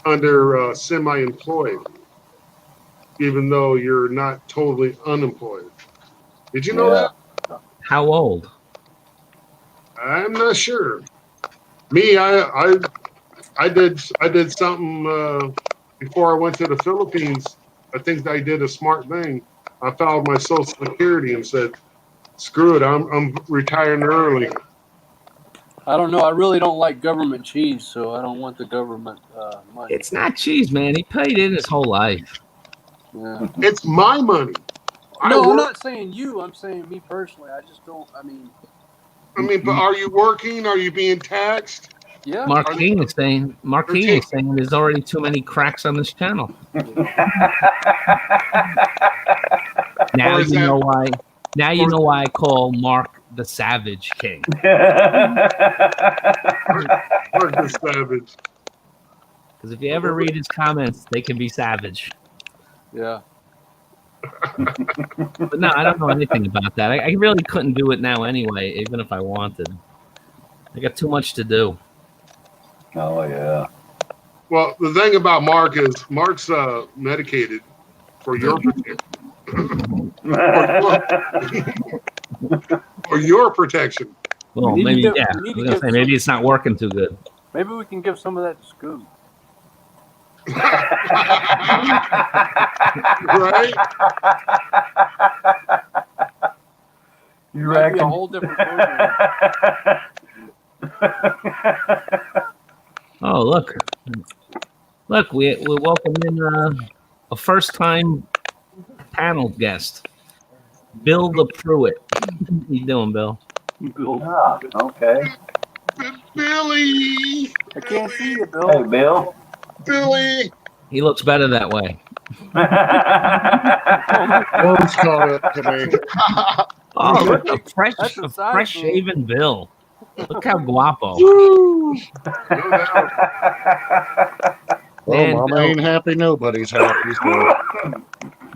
under semi-employed, even though you're not totally unemployed. Did you know Yeah. that? How old? I'm not sure. Me, I did something before I went to the Philippines. I think I did a smart thing. I filed my Social Security and said, "Screw it, I'm retiring early." I don't know. I really don't like government cheese, so I don't want the government money. It's not cheese, man. He paid in his whole life. Yeah. It's my money. No, I'm not saying you. I'm saying me personally. I just don't. I mean, but are you working? Are you being taxed? yeah. Mark King is saying there's already too many cracks on this channel. Now you know why. Now you know why I call Mark the Savage King. Mark the Savage. Because if you ever read his comments, they can be savage. Yeah. But no, I don't know anything about that. I really couldn't do it now anyway, even if I wanted. I got too much to do. Oh yeah. Well, the thing about Mark is Mark's medicated for your protection. For your protection. Well, maybe yeah. I was gonna say maybe it's not working too good. Maybe we can give some of that to Scoot. Right? You Might be reckon? a whole different program. Oh, look, we welcomed in a first-time panel guest, Bill the Pruitt. How you doing, Bill? Ah, okay. Billy! I can't see you, Bill. Hey, Bill. Billy! He looks better that way. Words caught up to me. Oh, look, a That's a side fresh shaven Bill. Look how guapo. Woo! No doubt. Well, Man, Mama Bill. ain't happy, nobody's happy. So I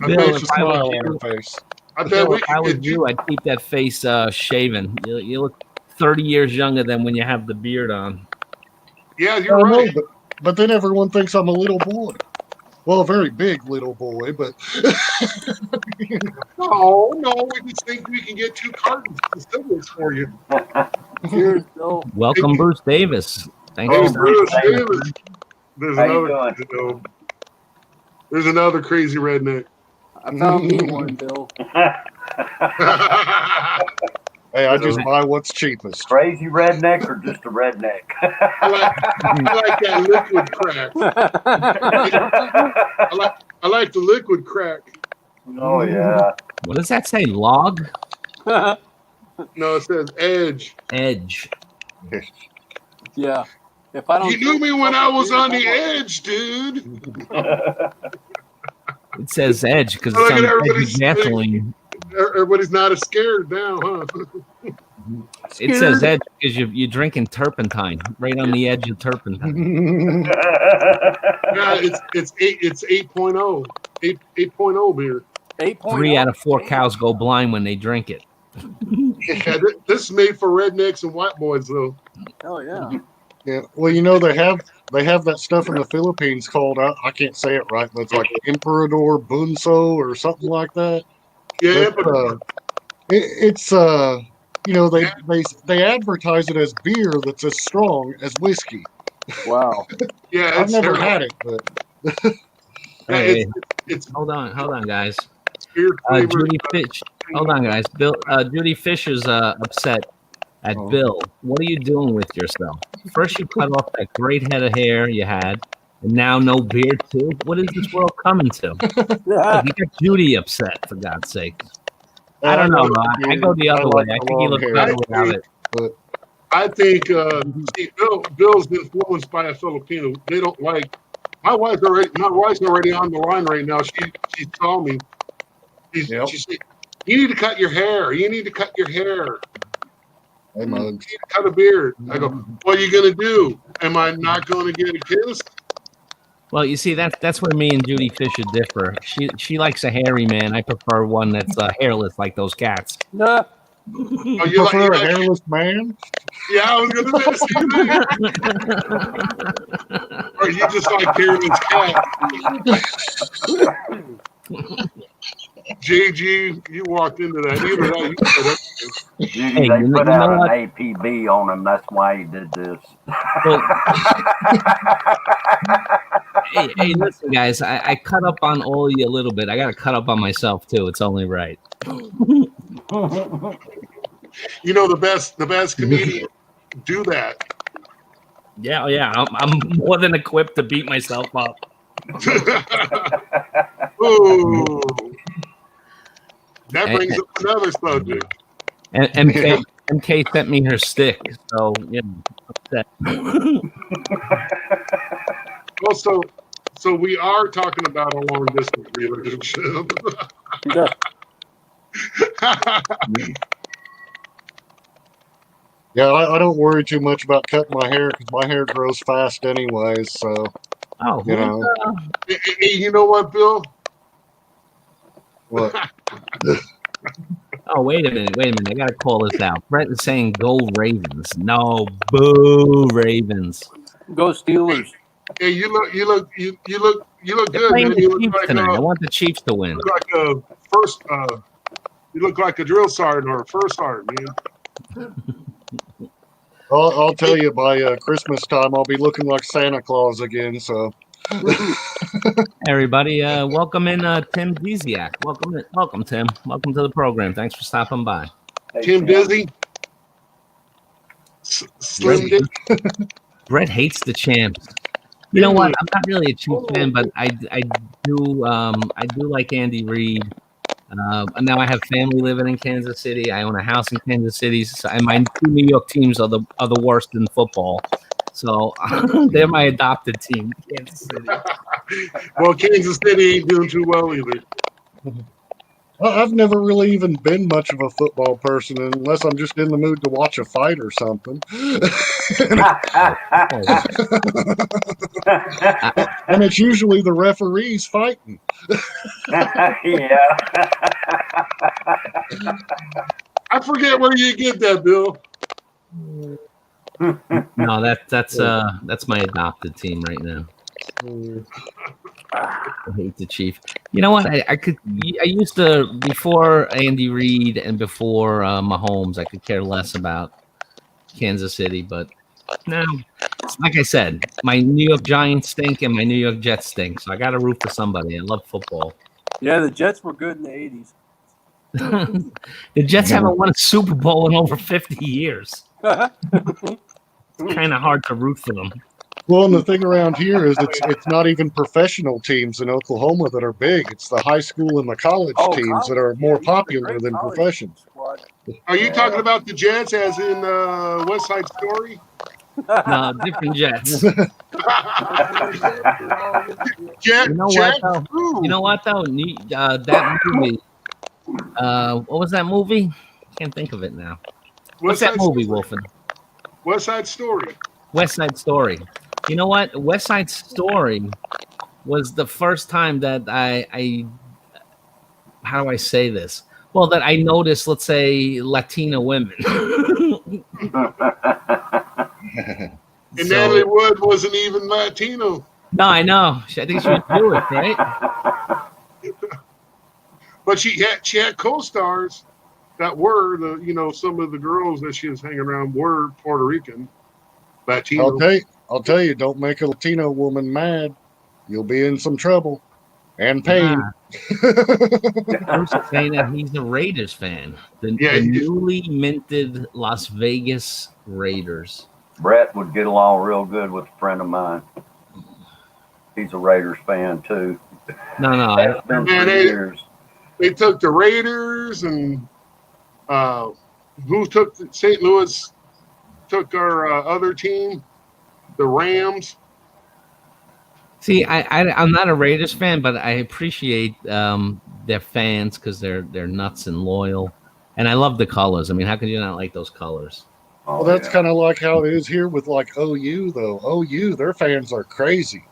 Bill, bet puts a if I smile was on her you, face. I bet Bill, we if I was could you, I'd keep that face shaven. You look 30 years younger than when you have the beard on. Yeah, you're I know, right. but then everyone thinks I'm a little boy. Well, a very big little boy, but No, we just think we can get 2 cartons of cigarettes for you. Cheers, Bill. Welcome, Bruce Davis. Thanks Hey, for Bruce Hey. Davis. There's How you another. There's another crazy redneck. I found me one, Bill. hey, I just buy what's cheapest. Crazy redneck or just a redneck? I like that liquid crack. I like the liquid crack. Oh yeah. What does that say? Log? No, it says edge. Edge. Yeah. If I don't You knew me when I was on the edge. edge, dude. It says edge because Look it's at on the edge of everybody's gasoline. Everybody's not as scared now, huh? It says edge because you're drinking turpentine right on the edge of turpentine. Yeah, it's 8.0. 8.0 beer. 8.0. 3 out of 4 cows go blind when they drink it. Yeah, this is made for rednecks and white boys, though. Oh yeah. Yeah, well, you know they have that stuff in the Philippines called I can't say it right, but it's like Emperador Bunso or something like that. Yeah, But, it's you know they advertise it as beer that's as strong as whiskey. Wow. yeah, I've it's never terrible. had it, but Yeah, Hey, it's hold on, guys. beer flavored. Judy Fish. Hold on, guys. Bill. Judy Fisher's upset at Bill. What are you doing with yourself? First, you cut off that great head of hair you had, and now no beard too. What is this world coming to? Look, you got Judy upset, for God's sake. I don't know. I go the other way. I think you look better without it. But I think see, Bill's influenced by a Filipino. They don't like. My wife's already on the line right now. She saw me. She said, "You need to cut your hair. You need to cut your hair. hey, You Mugs. need to cut a beard." I go, "What are you gonna do? Am I not gonna get a kiss?" Well, you see, that's where me and Judy Fisher differ. She likes a hairy man. I prefer one that's hairless, like those cats. Nah. Oh, You prefer a hairless man? Yeah, I was gonna say the same thing. Or you just like hairless cat. JG, you walked into that. Either that, you said that. Judy, Hey, they you put know out an what? APB on him. That's why he did this. Well, hey, listen, guys. I cut up on all of you a little bit. I got to cut up on myself too. It's only right. You know, the best comedians do that. Yeah. I'm more than equipped to beat myself up. Ooh. That brings up another subject. And MK sent me her stick, so you know. Upset. Also, so we are talking about a long distance relationship. Yeah, I don't worry too much about cutting my hair because my hair grows fast anyways. So Oh, you know Hey, you know what, Bill? what? Oh, wait a minute. I gotta call this out. Brett is saying go Ravens. No, boo Ravens. Go Steelers. Hey, you look They're good, playing man. the You look Chiefs like tonight. I want the Chiefs to win. you look like a drill sergeant or a first sergeant, man. I'll tell you by Christmas time I'll be looking like Santa Claus again. So Everybody, welcome in Tim Desiak. Welcome, Tim. Welcome to the program. Thanks for stopping by. Hey, Tim Dizzy, Slim Dick. Brett hates the champs. You know what? I'm not really a Chiefs fan, but I do like Andy Reid. Now I have family living in Kansas City. I own a house in Kansas City, and my two New York teams are the worst in football. So they're my adopted team, Kansas City. Well, Kansas City ain't doing too well either. I've never really even been much of a football person unless I'm just in the mood to watch a fight or something. And it's usually the referees fighting. Yeah. I forget where you get that, Bill. No, that's my adopted team right now. I hate the Chief. You know what? I used to, before Andy Reid and before Mahomes, I could care less about Kansas City, but now, like I said, my New York Giants stink and my New York Jets stink, so I got to root for somebody. I love football. Yeah, the Jets were good in the 80s. The Jets haven't won a Super Bowl in over 50 years. It's kind of hard to root for them. Well, and the thing around here is it's not even professional teams in Oklahoma that are big. It's the high school and the college teams that are more popular than professional. Are you talking about the Jets as in West Side Story? No, different Jets. Jet, You know Jet? what though? Ooh. You know what though? That movie. What was that movie? Can't think of it now. What's that movie, Wolfen? West Side Story. West Side Story. You know what? West Side Story was the first time that I how do I say this? Well, that I noticed, let's say, Latina women. And Natalie Wood wasn't even Latino. No, I know. I think she was Jewish, right? But she had co-stars that were some of the girls that she was hanging around were Puerto Rican, Latino. I'll tell you, don't make a Latino woman mad. You'll be in some trouble and pain. Bruce is saying that he's a Raiders fan. The newly minted Las Vegas Raiders. Brett would get along real good with a friend of mine. He's a Raiders fan too. No, It's been for years. They took the Raiders, and who took St. Louis? Took our other team, the Rams. See, I'm not a Raiders fan, but I appreciate their fans because they're nuts and loyal, and I love the colors. I mean, how could you not like those colors? Well, that's kind of like how it is here with like OU, though. OU, their fans are crazy.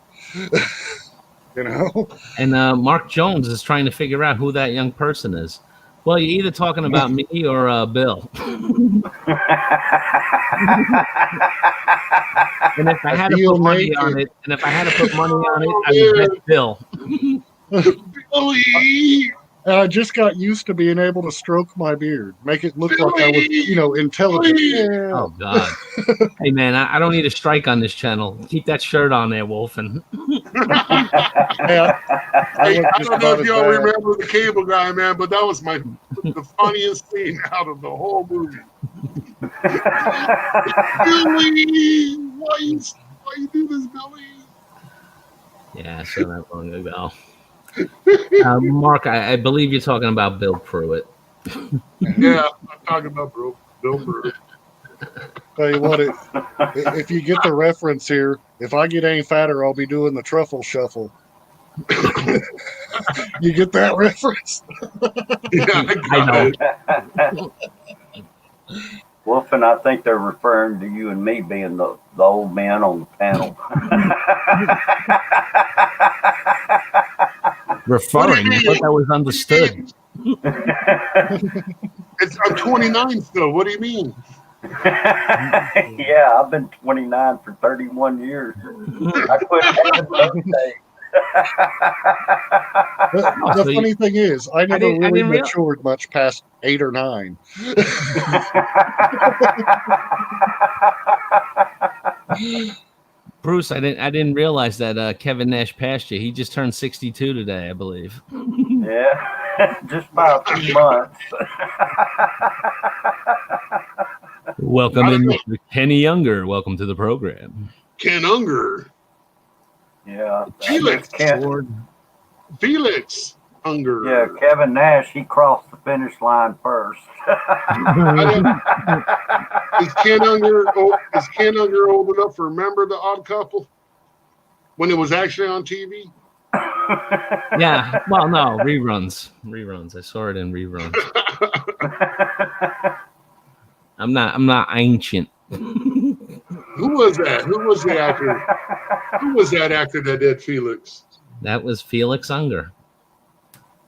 You know? And Mark Jones is trying to figure out who that young person is. Well, you're either talking about me or Bill. And if I had to put money on it, I would bet Bill. And I just got used to being able to stroke my beard, make it look like I was, intelligent. Yeah. Oh God. Hey man, I don't need a strike on this channel. Keep that shirt on there, Wolfen. Yeah, Hey, look I just don't know about if as y'all bad. remember the cable guy, man, but that was the funniest scene out of the whole movie. Billy, why you do this, Billy? Yeah, so that long ago. Mark, I believe you're talking about Bill Pruitt. Yeah, I'm talking about Bill Pruitt. Tell you what, if you get the reference here, if I get any fatter, I'll be doing the truffle shuffle. You get that reference? Yeah, I know. Wolfen, I think they're referring to you and me being the old man on the panel. Referring, I thought that was understood. I'm 29 still. What do you mean? Yeah, I've been 29 for 31 years. I quit having birthdays. The funny thing is, I never really didn't matured much past 8 or 9. Bruce, I didn't realize that Kevin Nash passed you. He just turned 62 today, I believe. Yeah, just by a few months. Welcome in, Mr. Kenny Younger. Welcome to the program. Ken Unger. Yeah. Felix Unger. Yeah, Kevin Nash, he crossed the finish line first. Is Ken Unger old enough to remember the Odd Couple when it was actually on TV? Yeah, well, no, reruns. I saw it in reruns. I'm not ancient. Who was that? Who was the actor? Who was that actor that did Felix? That was Felix Unger.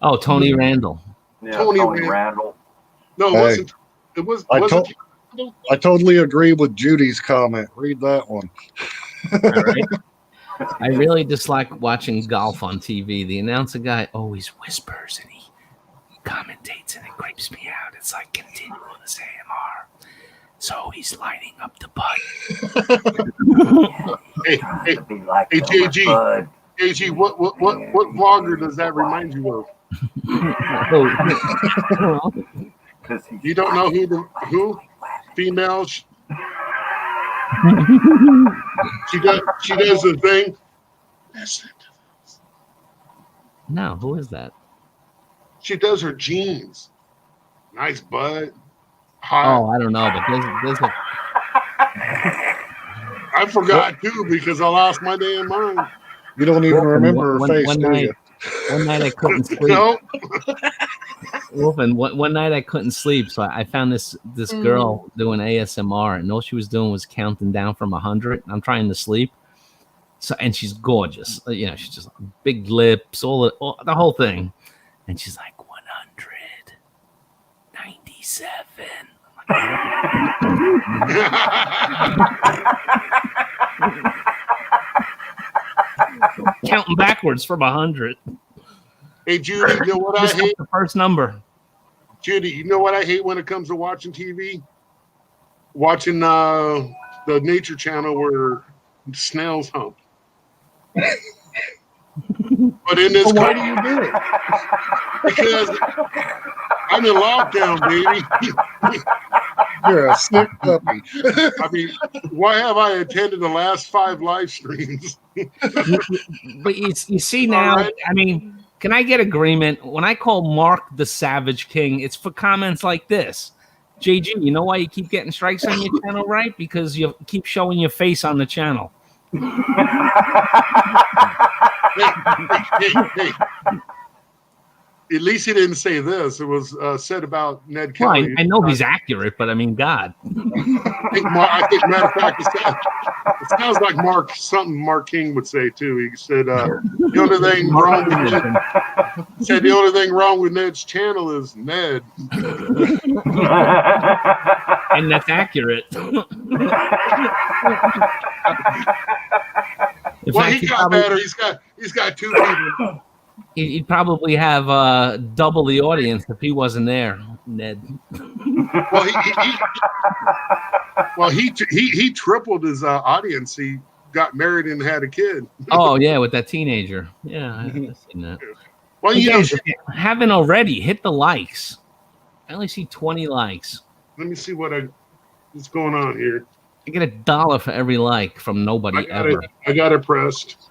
Oh, Tony Randall. Yeah, Tony Randall. No, it wasn't. It was. I totally agree with Judy's comment. Read that one. All right. I really dislike watching golf on TV. The announcer guy always whispers and he commentates and it creeps me out. It's like continuous AMR. So he's lining up the putt. Hey, JG, what vlogger does that remind you of? You don't know who? Female. She does the thing. No, who is that? She does her jeans. Nice butt. Hot. Oh, I don't know, but there's a. I forgot too because I lost my damn mind. You don't even remember her face, do you? One night I couldn't sleep. No. Wolfen, one night I couldn't sleep, so I found this girl doing ASMR, and all she was doing was counting down from 100. I'm trying to sleep, and she's gorgeous. She's just big lips, all the whole thing, and she's like 197. Counting backwards from 100. Hey Judy, you know what I hate? The first number. Judy, you know what I hate when it comes to watching TV? Watching the Nature Channel where snails hump. But in this, why do you do it? Because I'm in lockdown, baby. You're a sick puppy. I mean, why have I attended the last 5 live streams? But you see now, right. I mean, can I get agreement? When I call Mark the Savage King, it's for comments like this. JG, you know why you keep getting strikes on your channel, right? Because you keep showing your face on the channel. Hey. At least he didn't say this. It was said about Ned Kelly. Well, I know he's accurate, but I mean, God. I think, matter of fact, it sounds like Mark King would say too. He said the only thing wrong with Ned's channel is Ned. And that's accurate. Well, he got better. He's got 2 people. He'd probably have double the audience if he wasn't there, Ned. Well, he tripled his audience. He got married and had a kid. Oh yeah, with that teenager. Yeah, I've seen that. Well, Hey, you know, guys, if you haven't already, hit the likes. I only see 20 likes. let me see what's going on here. I get $1 for every like from nobody ever. I got it pressed.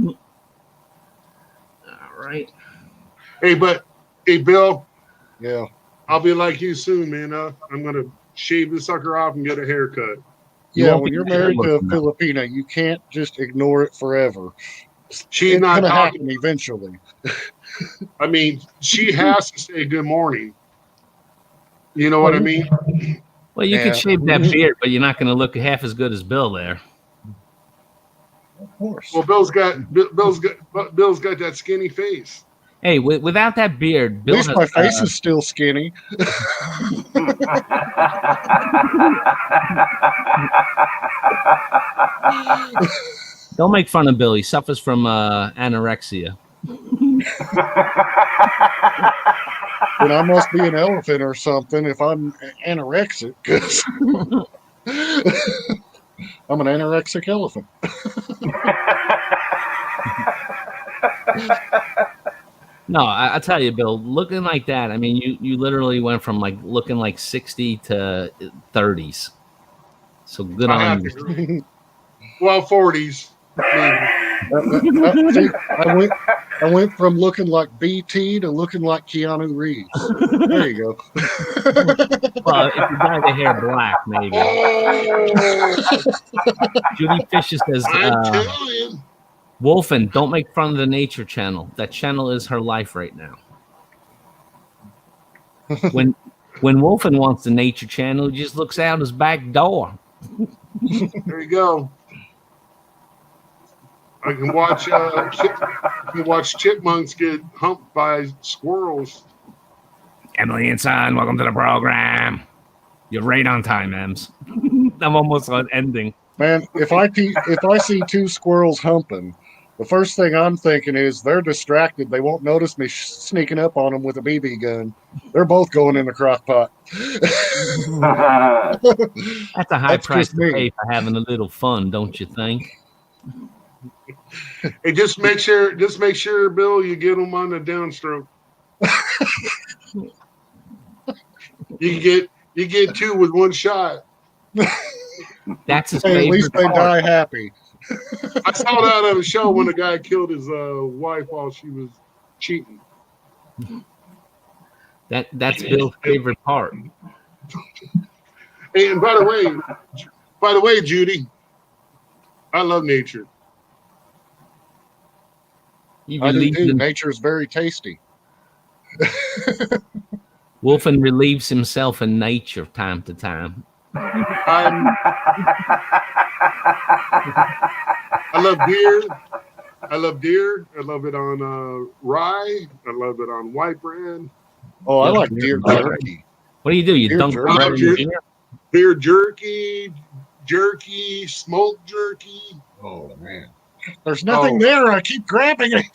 All right. Hey, Bill, Yeah. I'll be like you soon, man. I'm gonna shave this sucker off and get a haircut. Yeah, won't when be you're married to a looking up. Filipina, you can't just ignore it forever. She's It's not gonna talking. happen eventually. I mean, she has to say good morning. You know what I mean? Well, you Yeah. could shave that beard, but you're not going to look half as good as Bill there. Of course. Well, Bill's got that skinny face. Hey, without that beard, At Bill least has, my face is still skinny. Don't make fun of Bill. He suffers from anorexia. Then I must be an elephant or something if I'm anorexic. 'Cause I'm an anorexic elephant. No, I tell you, Bill, looking like that, I mean, you literally went from like looking like 60 to 30s. So good I on have you. to agree. Well, 40s. Maybe. See, I went from looking like BT to looking like Keanu Reeves. There you go. Well, if you dye the hair black, maybe. Judy Fisher says, I'm telling you. Wolfen, don't make fun of the Nature Channel. That channel is her life right now. When Wolfen wants the Nature Channel, he just looks out his back door. There you go. I can watch chipmunks get humped by squirrels. Emily and Son, welcome to the program. You're right on time, Ems. I'm almost on ending. Man, if I see two squirrels humping, the first thing I'm thinking is they're distracted. They won't notice me sneaking up on them with a BB gun. They're both going in the crock pot. That's a high That's price just to me. pay for having a little fun, don't you think? Hey, just make sure, Bill, you get them on the downstroke. You get two with one shot. That's his Hey, at favorite least they part. die happy. I saw that on a show when a guy killed his wife while she was cheating. That's Bill's favorite part. Hey, and by the way, Judy, I love nature. He I do relieves too. him- Nature is very tasty. Wolfen relieves himself in nature time to time. I love deer. I love deer. I love it on rye. I love it on white bread. Oh, I Yeah, like deer deer jerky. jerky. What do? You Deer dunk jerky. bread in Jerky. beer? Deer jerky, smoked jerky. Oh man, there's nothing there. I keep grabbing it.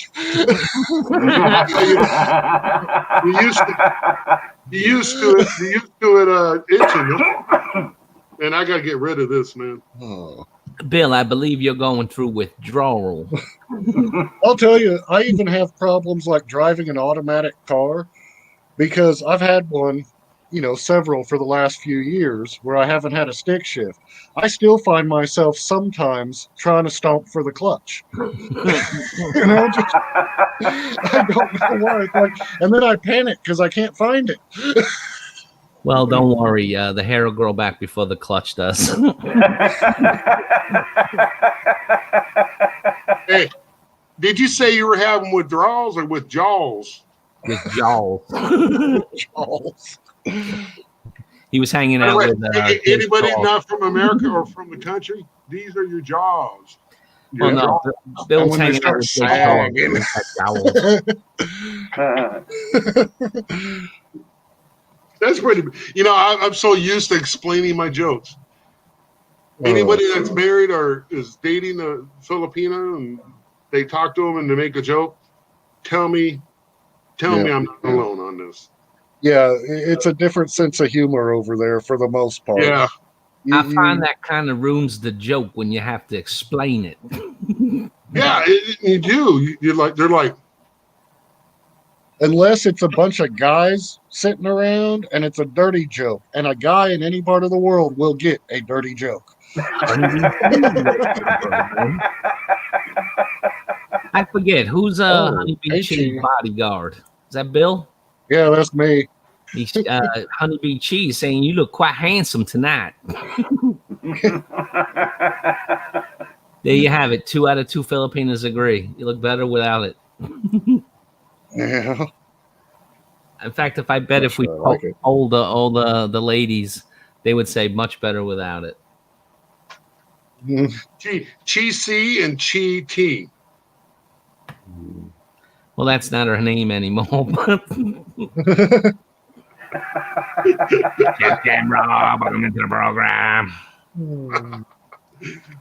You used to it itching, and I gotta get rid of this, man. Oh. Bill, I believe you're going through withdrawal. I'll tell you, I even have problems like driving an automatic car because I've had one, several for the last few years where I haven't had a stick shift. I still find myself sometimes trying to stomp for the clutch. I don't know why. It's like, and then I panic because I can't find it. Well, don't worry. The hair will grow back before the clutch does. Hey, did you say you were having withdrawals or withdrawals? With jaws. Jaws. He was hanging out with Anybody Jaws. not from America or from the country? These are your jaws. Well, Your no, jaws. Bill And was when they hanging out start with Jaws. Jowls. That's pretty. I'm so used to explaining my jokes. Anybody that's married or is dating a Filipino and they talk to them and they make a joke, tell me I'm not alone on this. Yeah, it's a different sense of humor over there for the most part. Yeah. You- I find you- that kind of ruins the joke when you have to explain it. Yeah, you do. You're like, they're like, unless it's a bunch of guys sitting around and it's a dirty joke, and a guy in any part of the world will get a dirty joke. I forget who's Honeybee hey, Cheese Chief. bodyguard. Is that Bill? Yeah, that's me. He's Honeybee Cheese saying you look quite handsome tonight. There you have it. 2 out of 2 Filipinos agree. You look better without it. Yeah. In fact, if I bet if we Sure, I like it. polled all the ladies, they would say much better without it. Chi C and Chi T. Well, that's not her name anymore. But Rob, welcome into the program.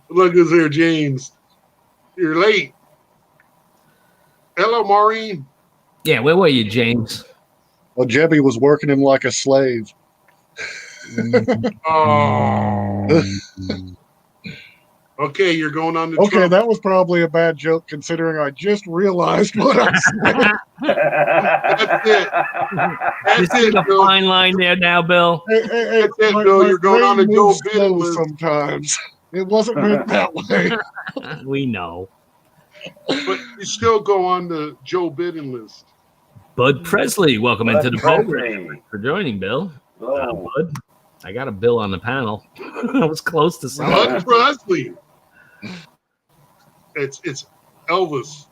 Look who's here, James. You're late. Hello, Maureen. Yeah, where were you, James? Well, Jebby was working him like a slave. Oh. Okay, you're going on the Okay, Trump. that was probably a bad joke considering I just realized what I said. That's it. You That's see it, the Bill. fine line there now, Bill? Hey, That's it, Bill. You're going on brain the Joe moves Biden slow list. sometimes. It wasn't meant that way. We know. But you still go on the Joe Biden list. Bud Presley, welcome Bud into the program. Presley. For joining, Bill. Hello. Bud, I got a Bill on the panel. I was close to something. Bud Presley. It's Elvis.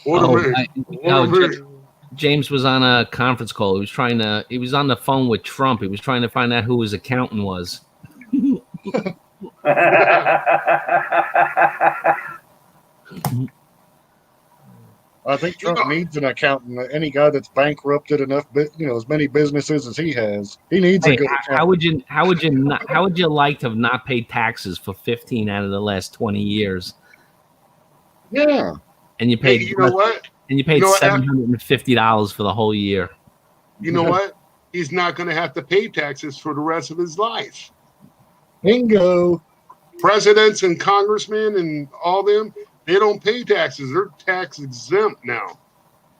What a man. What a man. James was on a conference call. He was on the phone with Trump. He was trying to find out who his accountant was. I think Trump needs an accountant. Any guy that's bankrupted enough, as many businesses as he has, he needs a Hey, good how accountant. how would you like to have not paid taxes for 15 out of the last 20 years? Yeah. And you Hey, paid you know what? and you paid You know what? $750 for the whole year. You know what? He's not going to have to pay taxes for the rest of his life. Bingo. Presidents and congressmen and all them, they don't pay taxes. They're tax exempt now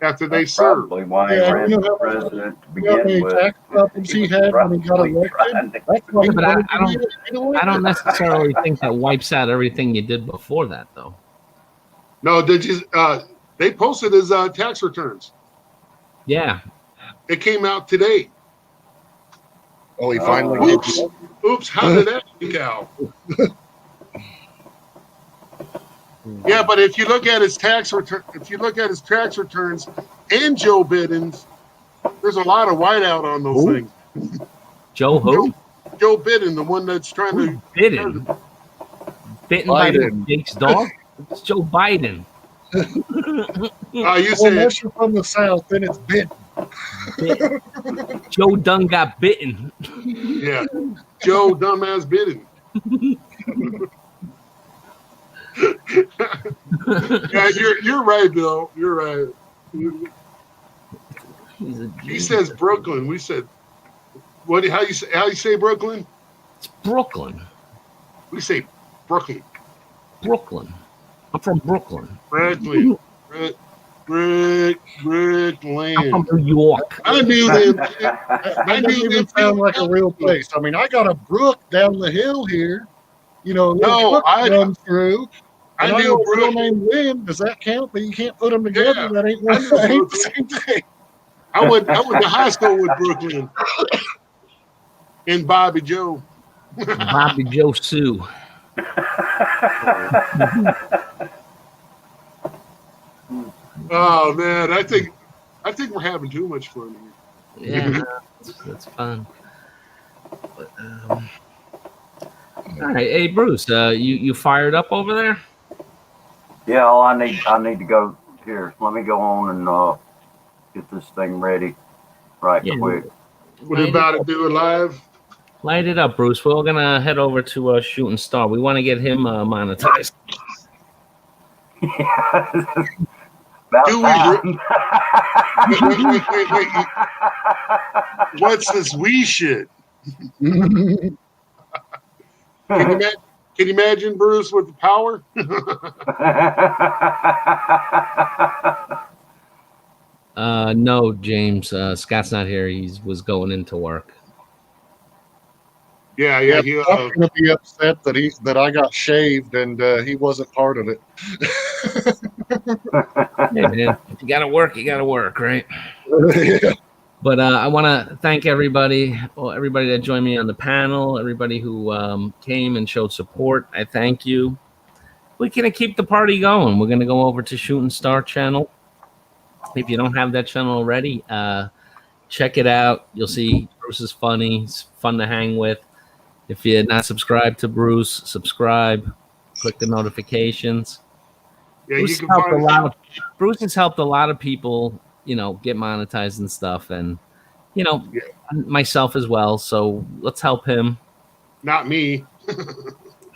after they That's serve. probably why he Yeah, ran you know for how- president to You know how many begin with. tax problems he had when he got Probably elected? trying to- That's why he But wanted I to be elected. I don't necessarily think that wipes out everything you did before that, though. No, they posted his tax returns. Yeah. It came out today. Oh, he finally did. Oops, how did that leak out? Yeah, but if you look at his tax returns and Joe Biden's, there's a lot of whiteout on those Who? things. Joe who? Joe Biden, the one that's trying to. Bitten. Bitten by Biden. Jake's dog? It's Joe Biden. You Well, said unless you're from the South, then it's bit. Joe done got bitten. yeah, Joe dumbass Biden. Yeah, you're right, Bill. You're right. He says Brooklyn. We said what? How you say Brooklyn? It's Brooklyn. We say Brooklyn. Brooklyn. I'm from Brooklyn. Brooklyn. Brooklyn. I'm from New York. I knew them. That I doesn't knew even them. sound like a real place. I mean, I got a brook down the hill here. No, brook I- runs through. I And I knew know a girl Brooklyn. named Lynn. Does that count? But you can't put them together. Yeah, That ain't I one know that ain't the Brooklyn. same thing. I went to high school with Brooklyn and Bobby Joe. Bobby Joe Sue. Oh man, I think we're having too much fun here. Yeah, that's fun. But, all right, hey Bruce, you fired up over there? Yeah, all I need to go here. Let me go on and get this thing ready right Yeah. quick. We're about to do it live. Light it up, Bruce. We're gonna head over to Shooting Star. We want to get him monetized. About Do we time. wait. What's this we shit? Can you imagine Bruce with the power? No, James. Scott's not here. He was going into work. Yeah. I'm gonna be upset that I got shaved and he wasn't part of it. Hey, man, if you gotta work, you gotta work, right? Yeah. But I want to thank everybody that joined me on the panel, everybody who came and showed support. I thank you. We're going to keep the party going. We're going to go over to Shooting Star channel. If you don't have that channel already, check it out. You'll see Bruce is funny. He's fun to hang with. If you're not subscribed to Bruce, subscribe. Click the notifications. Yeah, Bruce you can helped find Bruce has helped a lot of people, get monetized and stuff, and myself as well. So let's help him. not me.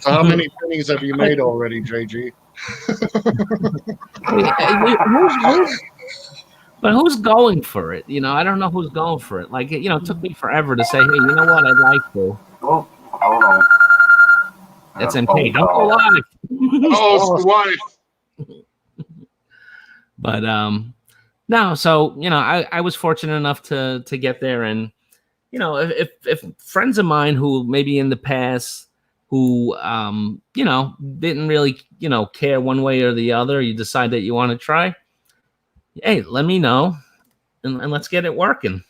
So how many pennies have you made already, JG? But who's going for it? I don't know who's going for it. Like, it took me forever to say, hey, you know what? I'd like to. Oh, hold on. That's MK. Don't go live. Oh, it's the wife. But no, so I was fortunate enough to get there, and if friends of mine who maybe in the past who didn't really care one way or the other, you decide that you want to try, hey, let me know, and let's get it working.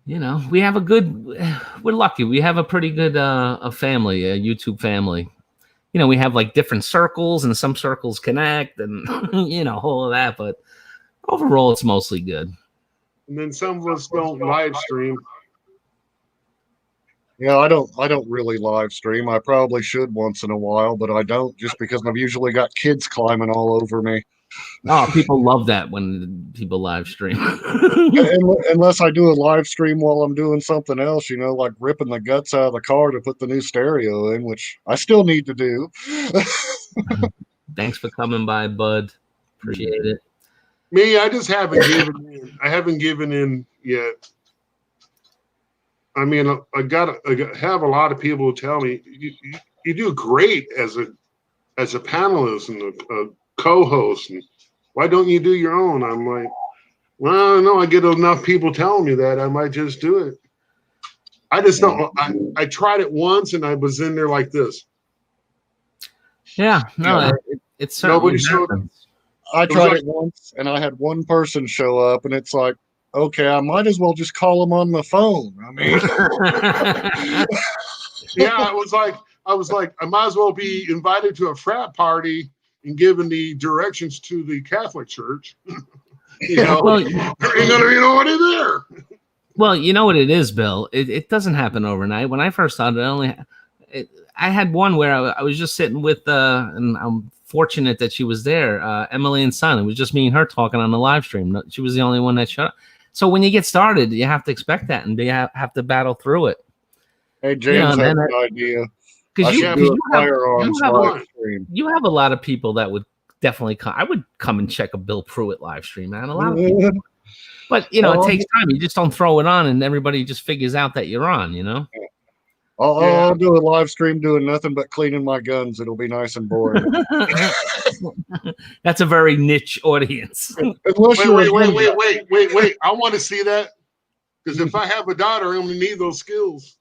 We have we're lucky. We have a pretty good a family, a YouTube family. We have like different circles, and some circles connect, and all of that. But overall, it's mostly good. And then some of us don't live stream. Yeah, I don't really live stream. I probably should once in a while, but I don't, just because I've usually got kids climbing all over me. Oh, people love that when people live stream. Unless I do a live stream while I'm doing something else, like ripping the guts out of the car to put the new stereo in, which I still need to do. Thanks for coming by, bud. Appreciate it. Me, I just haven't given in. I haven't given in yet. I mean, I have a lot of people who tell me you do great as a panelist and a co-host, and why don't you do your own? I'm like, well, I don't know. I get enough people telling me that I might just do it. I just don't. I tried it once and I was in there like this. Yeah, no, it's certainly happens. I tried it once and I had one person show up, and it's like, okay, I might as well just call them on the phone. I mean, yeah, I was like, I might as well be invited to a frat party and given the directions to the Catholic Church. Well, there ain't gonna be nobody there. Well, you know what it is, Bill. It doesn't happen overnight. When I first started, I had one where I was just sitting with, and I'm fortunate that she was there, Emily and Son. It was just me and her talking on the live stream. She was the only one that shut up. So when you get started, you have to expect that, and you have to battle through it. Hey, James had an idea. Because you have a lot of people that would definitely come. I would come and check a Bill Pruitt live stream, man. A lot of people. But, it takes time. You just don't throw it on, and everybody just figures out that you're on, I'll do a live stream doing nothing but cleaning my guns. It'll be nice and boring. That's a very niche audience. Wait. I want to see that, because if I have a daughter, I'm going to need those skills.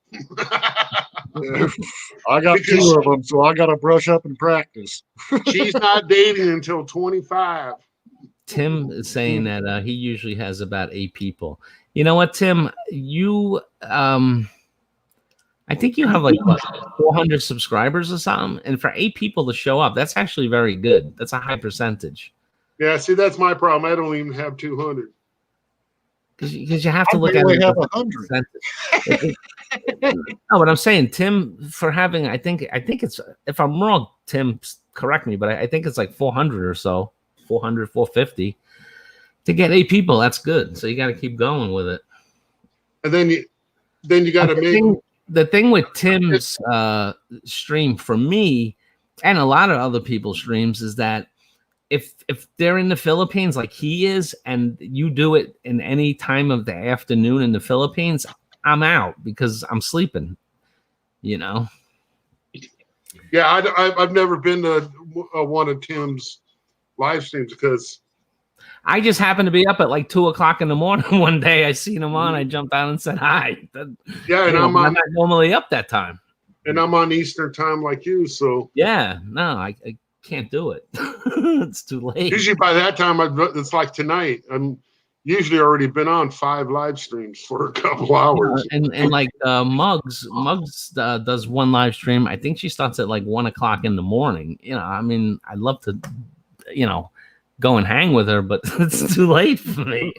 I got two of them, so I got to brush up and practice. She's not dating until 25. Tim is saying that he usually has about 8 people. You know what, Tim? You, I think you have like 400 subscribers or something, and for 8 people to show up, that's actually very good. That's a high percentage. Yeah, see, that's my problem. I don't even have 200. Because you have to look at it. Have 100. No, but I'm saying, Tim, for having, I think it's, if I'm wrong, Tim, correct me, but I think it's like 400 or so, 400, 450 to get 8 people. That's good. So you got to keep going with it. And then you got to make the thing with Tim's stream for me. and a lot of other people's streams is that if they're in the Philippines like he is, and you do it in any time of the afternoon in the Philippines, I'm out because I'm sleeping. You know. Yeah, I've never been to one of Tim's live streams because I just happened to be up at like 2:00 in the morning one day. I seen him on. I jumped on and said hi. Yeah, and I'm not normally up that time. And I'm on Eastern time like you, so yeah, no, I can't do it. It's too late. Usually by that time, it's like tonight. I'm usually already been on 5 live streams for a couple hours. And like Muggs does one live stream. I think she starts at like 1:00 in the morning. You know, I mean, I'd love to, go and hang with her, but it's too late for me.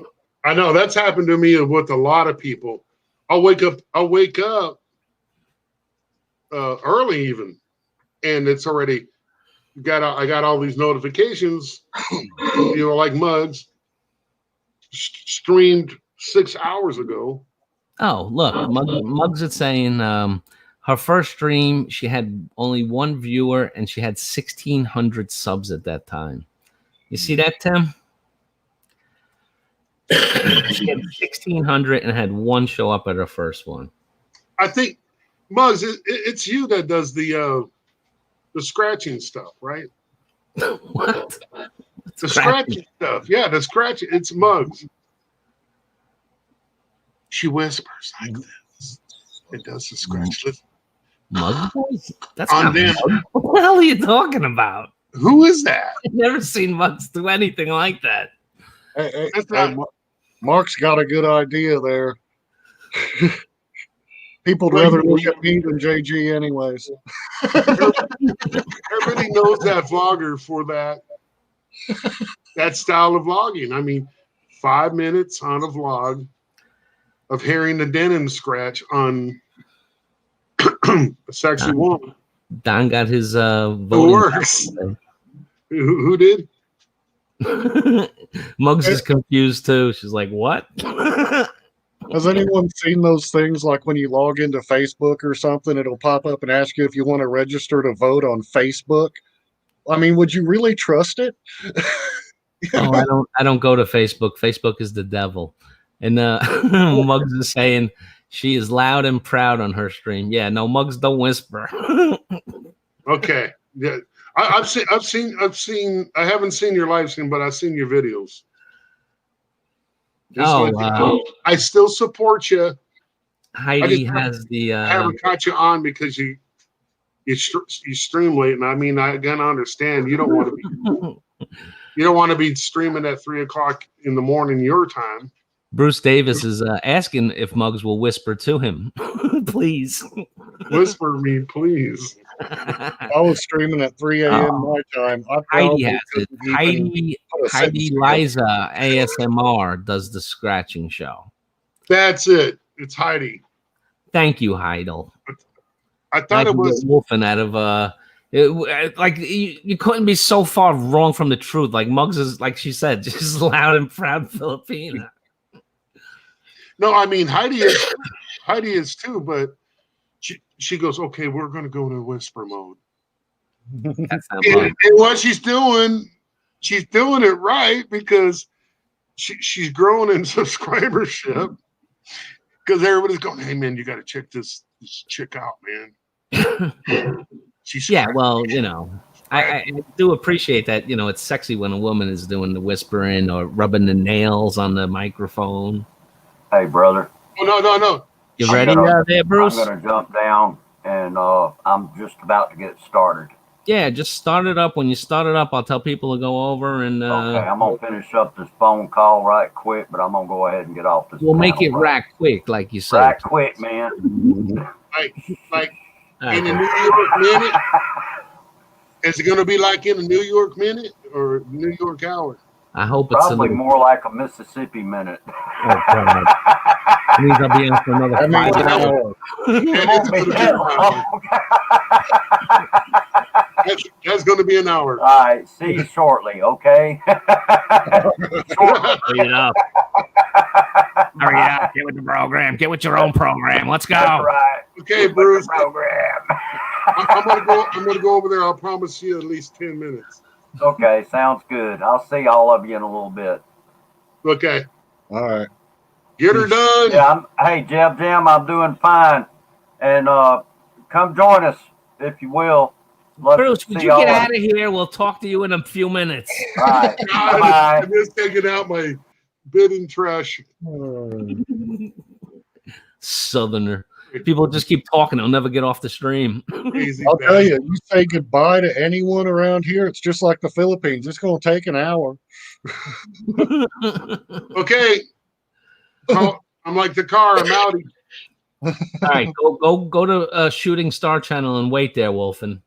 I know that's happened to me with a lot of people. I'll wake up early even, and it's already I got all these notifications, like Muggs streamed 6 hours ago. Oh, look, Muggs is saying her first stream, she had only 1 viewer and she had 1,600 subs at that time. You see that, Tim? She had 1,600 and had 1 show up at her first one. I think Muggs, it's you that does the scratching stuff, right? What? The scratching stuff. Yeah, the scratching. It's Muggs. She whispers like this. It does the scratch. Muggs? That's on not them. Muggs. What the hell are you talking about? Who is that? I've never seen Muggs do anything like that. Hey, Mark's got a good idea there. People'd rather look at me than JG anyways. Everybody knows that vlogger for that style of vlogging. I mean, 5 minutes on a vlog of hearing the denim scratch on a sexy woman. Don got his voting. Who works? Who did? Muggs is confused too. She's like, "What?" Has anyone seen those things like when you log into Facebook or something, it'll pop up and ask you if you want to register to vote on Facebook? I mean, would you really trust it? Oh, I don't go to Facebook. Facebook is the devil. And Muggs is saying she is loud and proud on her stream. Yeah, no, Muggs don't whisper. Okay. Yeah. I've seen I haven't seen your live stream, but I've seen your videos. I still support you. Heidi has the I haven't caught you on because you stream late, and I mean I gotta understand you don't want to be streaming at 3:00 in the morning your time. Bruce Davis is asking if Muggs will whisper to him. Please. Whisper me, please. I was streaming at 3 a.m. my time. Heidi has it. Heidi Liza ASMR does the scratching show. That's it. It's Heidi. Thank you, Heidel. I thought it was wolfing out of you couldn't be so far wrong from the truth. Like Muggs is, like she said, just loud and proud Filipina. No, I mean Heidi is too, but she goes, okay, we're gonna go to whisper mode. That's not and what she's doing it right because she's growing in subscribership because everybody's going, hey man, you got to check this chick out, man. Well, I do appreciate that. It's sexy when a woman is doing the whispering or rubbing the nails on the microphone. Hey, brother. Oh, no. You ready there, Bruce? I'm going to jump down, and I'm just about to get started. Yeah, just start it up. When you start it up, I'll tell people to go over and... okay, I'm going to finish up this phone call right quick, but I'm going to go ahead and get off this. We'll make it rack quick, like you said. Rack quick, man. Like in a New York minute? Is it going to be like in a New York minute or New York hour? I hope it's probably more like a Mississippi minute. Oh, God. It means I'll be in for another 5 hours. That's going to be an hour. All right. See you shortly, okay? Hurry it up. Hurry up. Get with the program. Get with your own program. Let's go. That's right. Okay, Bruce. Program. I'm gonna go over there. I'll promise you at least 10 minutes. Okay, sounds good. I'll see all of you in a little bit. Okay. All right. Get her done. Yeah, hey, Jeb Jam, I'm doing fine. And come join us, if you will. Love Bruce, to would see you all get of out of here? We'll talk to you in a few minutes. All right. God, Bye-bye. I'm just taking out my bidding trash. Southerner. People just keep talking. They'll never get off the stream. Crazy I'll tell you, bastard. you say goodbye to anyone around here, it's just like the Philippines. It's going to take an hour. Okay. I'm like the car. I'm out. All right, go to Shooting Star Channel and wait there, Wolfen.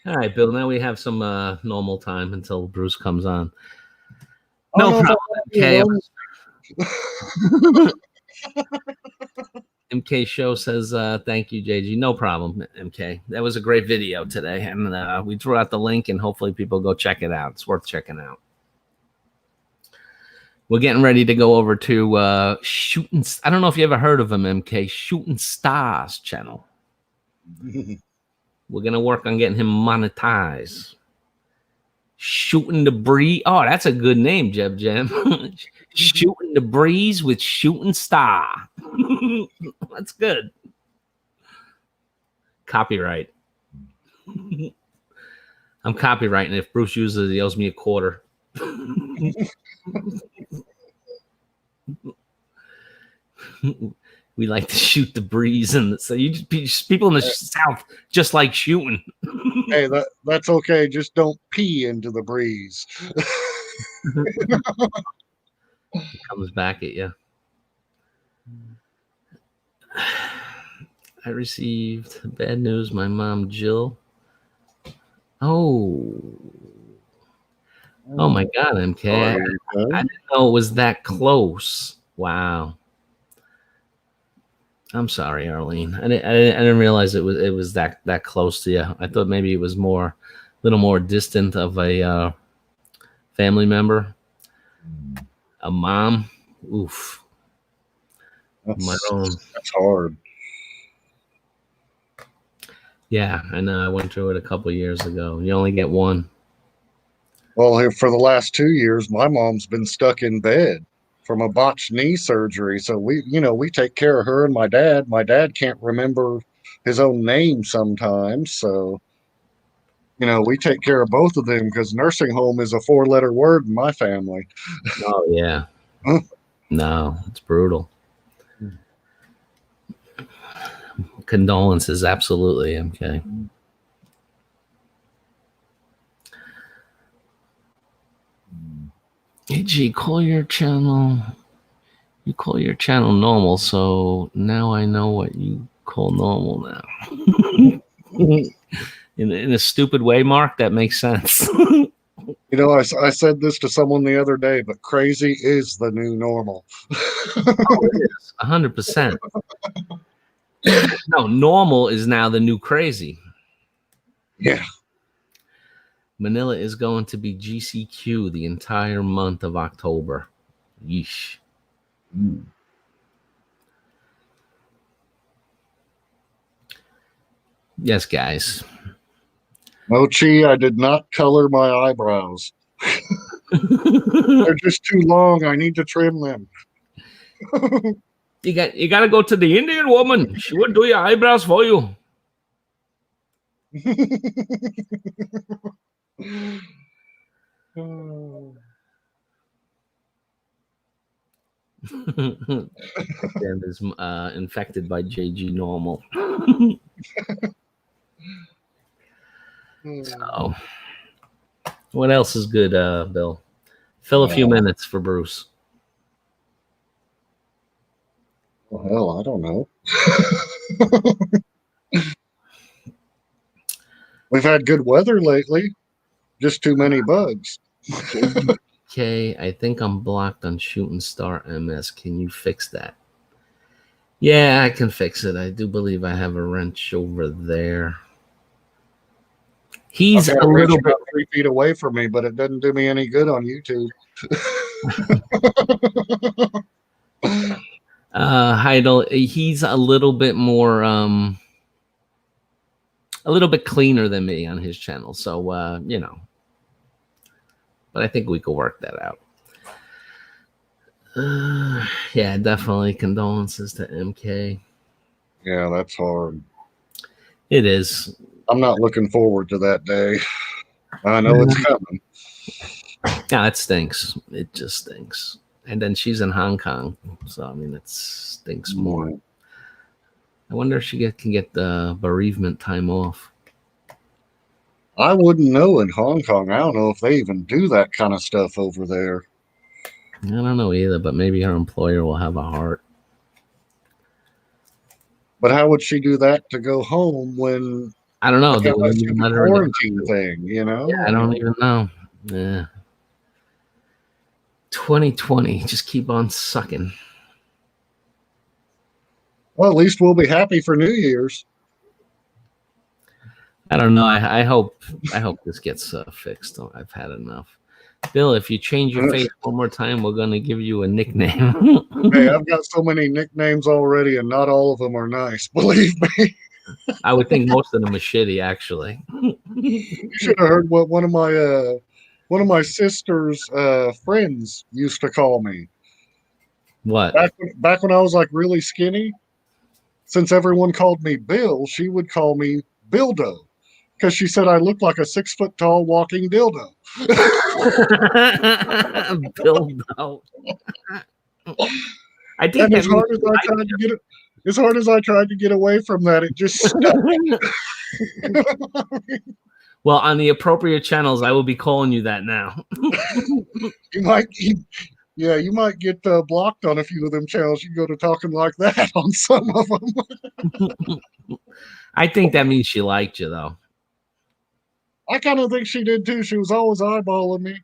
All right, Bill. Now we have some normal time until Bruce comes on. No problem. Okay. MK Show says, thank you, JG. No problem, MK. That was a great video today. And we threw out the link, and hopefully people go check it out. It's worth checking out. We're getting ready to go over to Shooting. I don't know if you ever heard of him, MK. Shooting Stars channel. We're going to work on getting him monetized. Shooting the Breeze. Oh, that's a good name, Jeb Jam. Shooting the Breeze with Shooting Star. That's good. Copyright. I'm copywriting. If Bruce uses it, he owes me $0.25. We like to shoot the breeze, and so people in the South just like shooting. Hey, that's okay. Just don't pee into the breeze. It comes back at you. I received bad news. My mom, Jill. Oh my God, MK. I didn't know it was that close. Wow. I'm sorry, Arlene. I didn't realize it was that close to you. I thought maybe it was a little more distant of a family member. A mom. Oof. That's hard. Yeah, I know. I went through it a couple years ago. You only get one. Well, here for the last 2 years, my mom's been stuck in bed from a botched knee surgery. So we take care of her and my dad. My dad can't remember his own name sometimes. So, we take care of both of them because nursing home is a 4-letter word in my family. Oh, yeah. Huh? No, it's brutal. Condolences, absolutely, MK. AG, call your channel. You call your channel normal, so now I know what you call normal now. in a stupid way, Mark, that makes sense. I said this to someone the other day, but crazy is the new normal. Oh, it is 100%. No, normal is now the new crazy. Yeah. Manila is going to be GCQ the entire month of October. Yeesh. Yes, guys. Mochi, I did not color my eyebrows. They're just too long. I need to trim them. You got to go to the Indian woman. She will do your eyebrows for you. Dan is infected by JG normal. So, what else is good, Bill? Fill a few minutes for Bruce. Well, hell, I don't know. We've had good weather lately. Just too many bugs. Okay, I think I'm blocked on Shooting Star MS. Can you fix that? Yeah, I can fix it. I do believe I have a wrench over there. He's a little bit 3 feet away from me, but it doesn't do me any good on YouTube. Heidel, he's a little bit more, a little bit cleaner than me on his channel. So, you know, but I think we could work that out. Yeah, definitely condolences to MK. Yeah, that's hard. It is. I'm not looking forward to that day. I know it's coming. Yeah, it stinks. It just stinks. And then she's in Hong Kong, so I mean, it stinks more. I wonder if she can get the bereavement time off. I wouldn't know in Hong Kong. I don't know if they even do that kind of stuff over there. I don't know either, but maybe her employer will have a heart. But how would she do that to go home when I don't know. they They have wouldn't that even stupid let her in the quarantine thing, you know? Yeah, I don't even know. Yeah. 2020, just keep on sucking. Well, at least we'll be happy for New Year's. I don't know. I hope this gets fixed. I've had enough. Bill, if you change your face one more time, we're gonna give you a nickname. Hey, I've got so many nicknames already, and not all of them are nice. Believe me. I would think most of them are shitty, actually. You should have heard what one of my sister's friends used to call me. What? Back when I was like really skinny. Since everyone called me Bill, she would call me Bildo because she said I looked like a 6 foot tall walking dildo. Bildo. I think And that as hard as I tried to get it, as hard as I tried to get away from that, it just stuck. Well, on the appropriate channels, I will be calling you that now. you might get blocked on a few of them channels. You go to talking like that on some of them. I think that means she liked you, though. I kind of think she did too. She was always eyeballing me.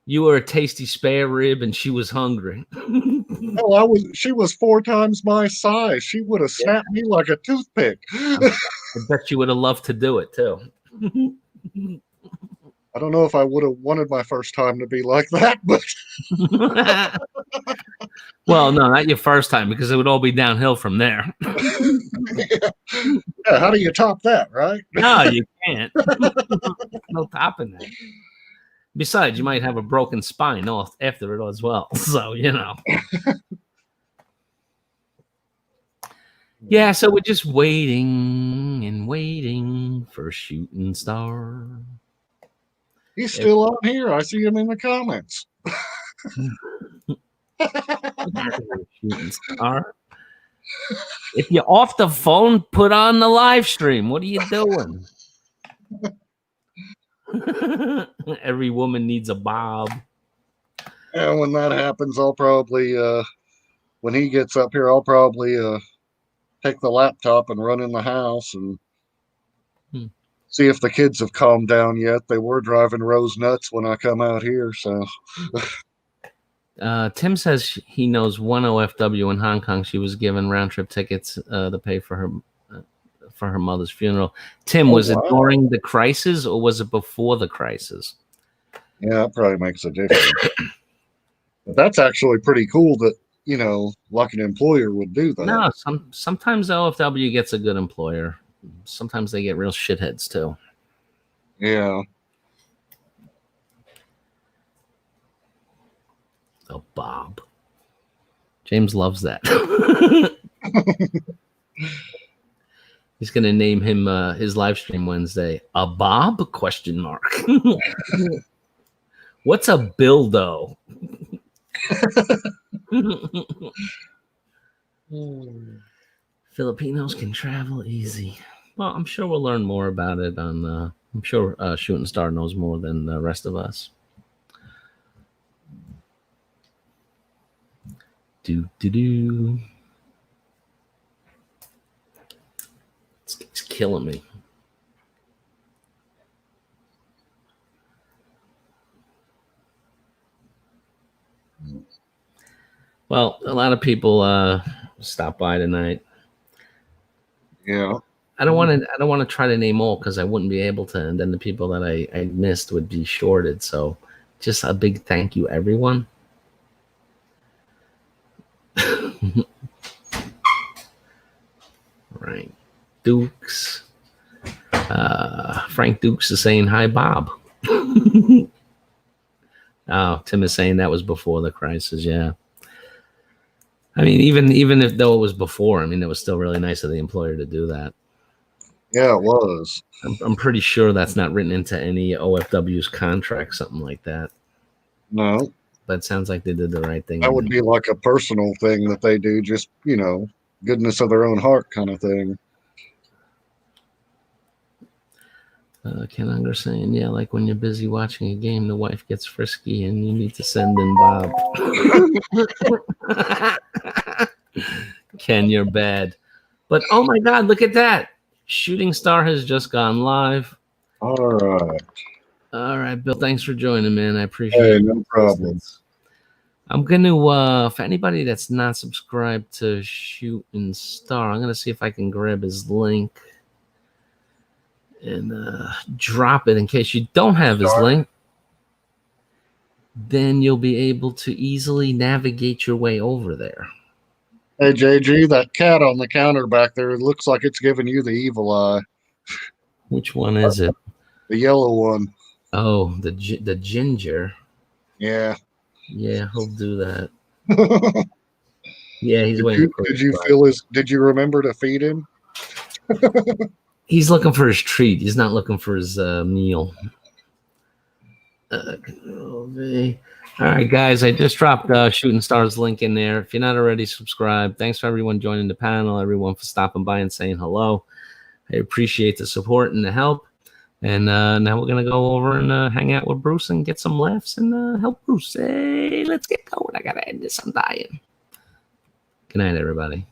You were a tasty spare rib, and she was hungry. Oh, she was 4 times my size. She would have snapped me like a toothpick. I bet you would have loved to do it too. I don't know if I would have wanted my first time to be like that, but well, no, not your first time, because it would all be downhill from there. Yeah, how do you top that, right? No, you can't. No topping that. Besides, you might have a broken spine after it as well. So, you know. Yeah, so we're just waiting and waiting for Shooting Star. He's still on here. I see him in the comments. Shooting Star. If you're off the phone, put on the live stream. What are you doing? Every woman needs a bob. And when that happens, I'll probably, when he gets up here, I'll probably take the laptop and run in the house and see if the kids have calmed down yet. They were driving Rose nuts when I come out here. So Tim says he knows one OFW in Hong Kong. She was given round trip tickets to pay for her mother's funeral. Tim, was it during the crisis or was it before the crisis? Yeah, that probably makes a difference. But that's actually pretty cool that, you know, like an employer would do that. No, sometimes OFW gets a good employer. Sometimes they get real shitheads too. Yeah. Oh, Bob. James loves that. He's gonna name him his live stream Wednesday a Bob ? What's a Bildo? Filipinos can travel easy. Well, I'm sure we'll learn more about it on. I'm sure Shooting Star knows more than the rest of us. Do. It's killing me. Well, a lot of people stopped by tonight. Yeah. I don't want to try to name all because I wouldn't be able to, and then the people that I missed would be shorted. So, just a big thank you, everyone. Right. Dukes. Frank Dukes is saying hi, Bob. Oh, Tim is saying that was before the crisis. Yeah. I mean, even if though it was before, I mean, it was still really nice of the employer to do that. Yeah, it was. I'm pretty sure that's not written into any OFW's contract, something like that. No, But it sounds like they did the right thing. that would be like a personal thing that they do, just, goodness of their own heart kind of thing. Ken Unger saying, yeah, like when you're busy watching a game, the wife gets frisky and you need to send in Bob. Ken, you're bad. But oh my God, look at that. Shooting Star has just gone live. All right. All right, Bill, thanks for joining, man. I appreciate Hey, it. no problem. I'm gonna for anybody that's not subscribed to Shooting Star, I'm gonna see if I can grab his link and drop it in case you don't have his link. Then you'll be able to easily navigate your way over there. Hey, JG, that cat on the counter back there, it looks like it's giving you the evil eye. Which one is it? The yellow one. Oh, the ginger. Yeah. Yeah, he'll do that. Yeah, he's Did waiting. Did you remember to feed him? He's looking for his treat. He's not looking for his meal. Control V. All right, guys, I just dropped Shooting Star's link in there. If you're not already subscribed, thanks for everyone joining the panel, everyone for stopping by and saying hello. I appreciate the support and the help. And now we're going to go over and hang out with Bruce and get some laughs and help Bruce. Hey, let's get going. I got to end this. I'm dying. Good night, everybody.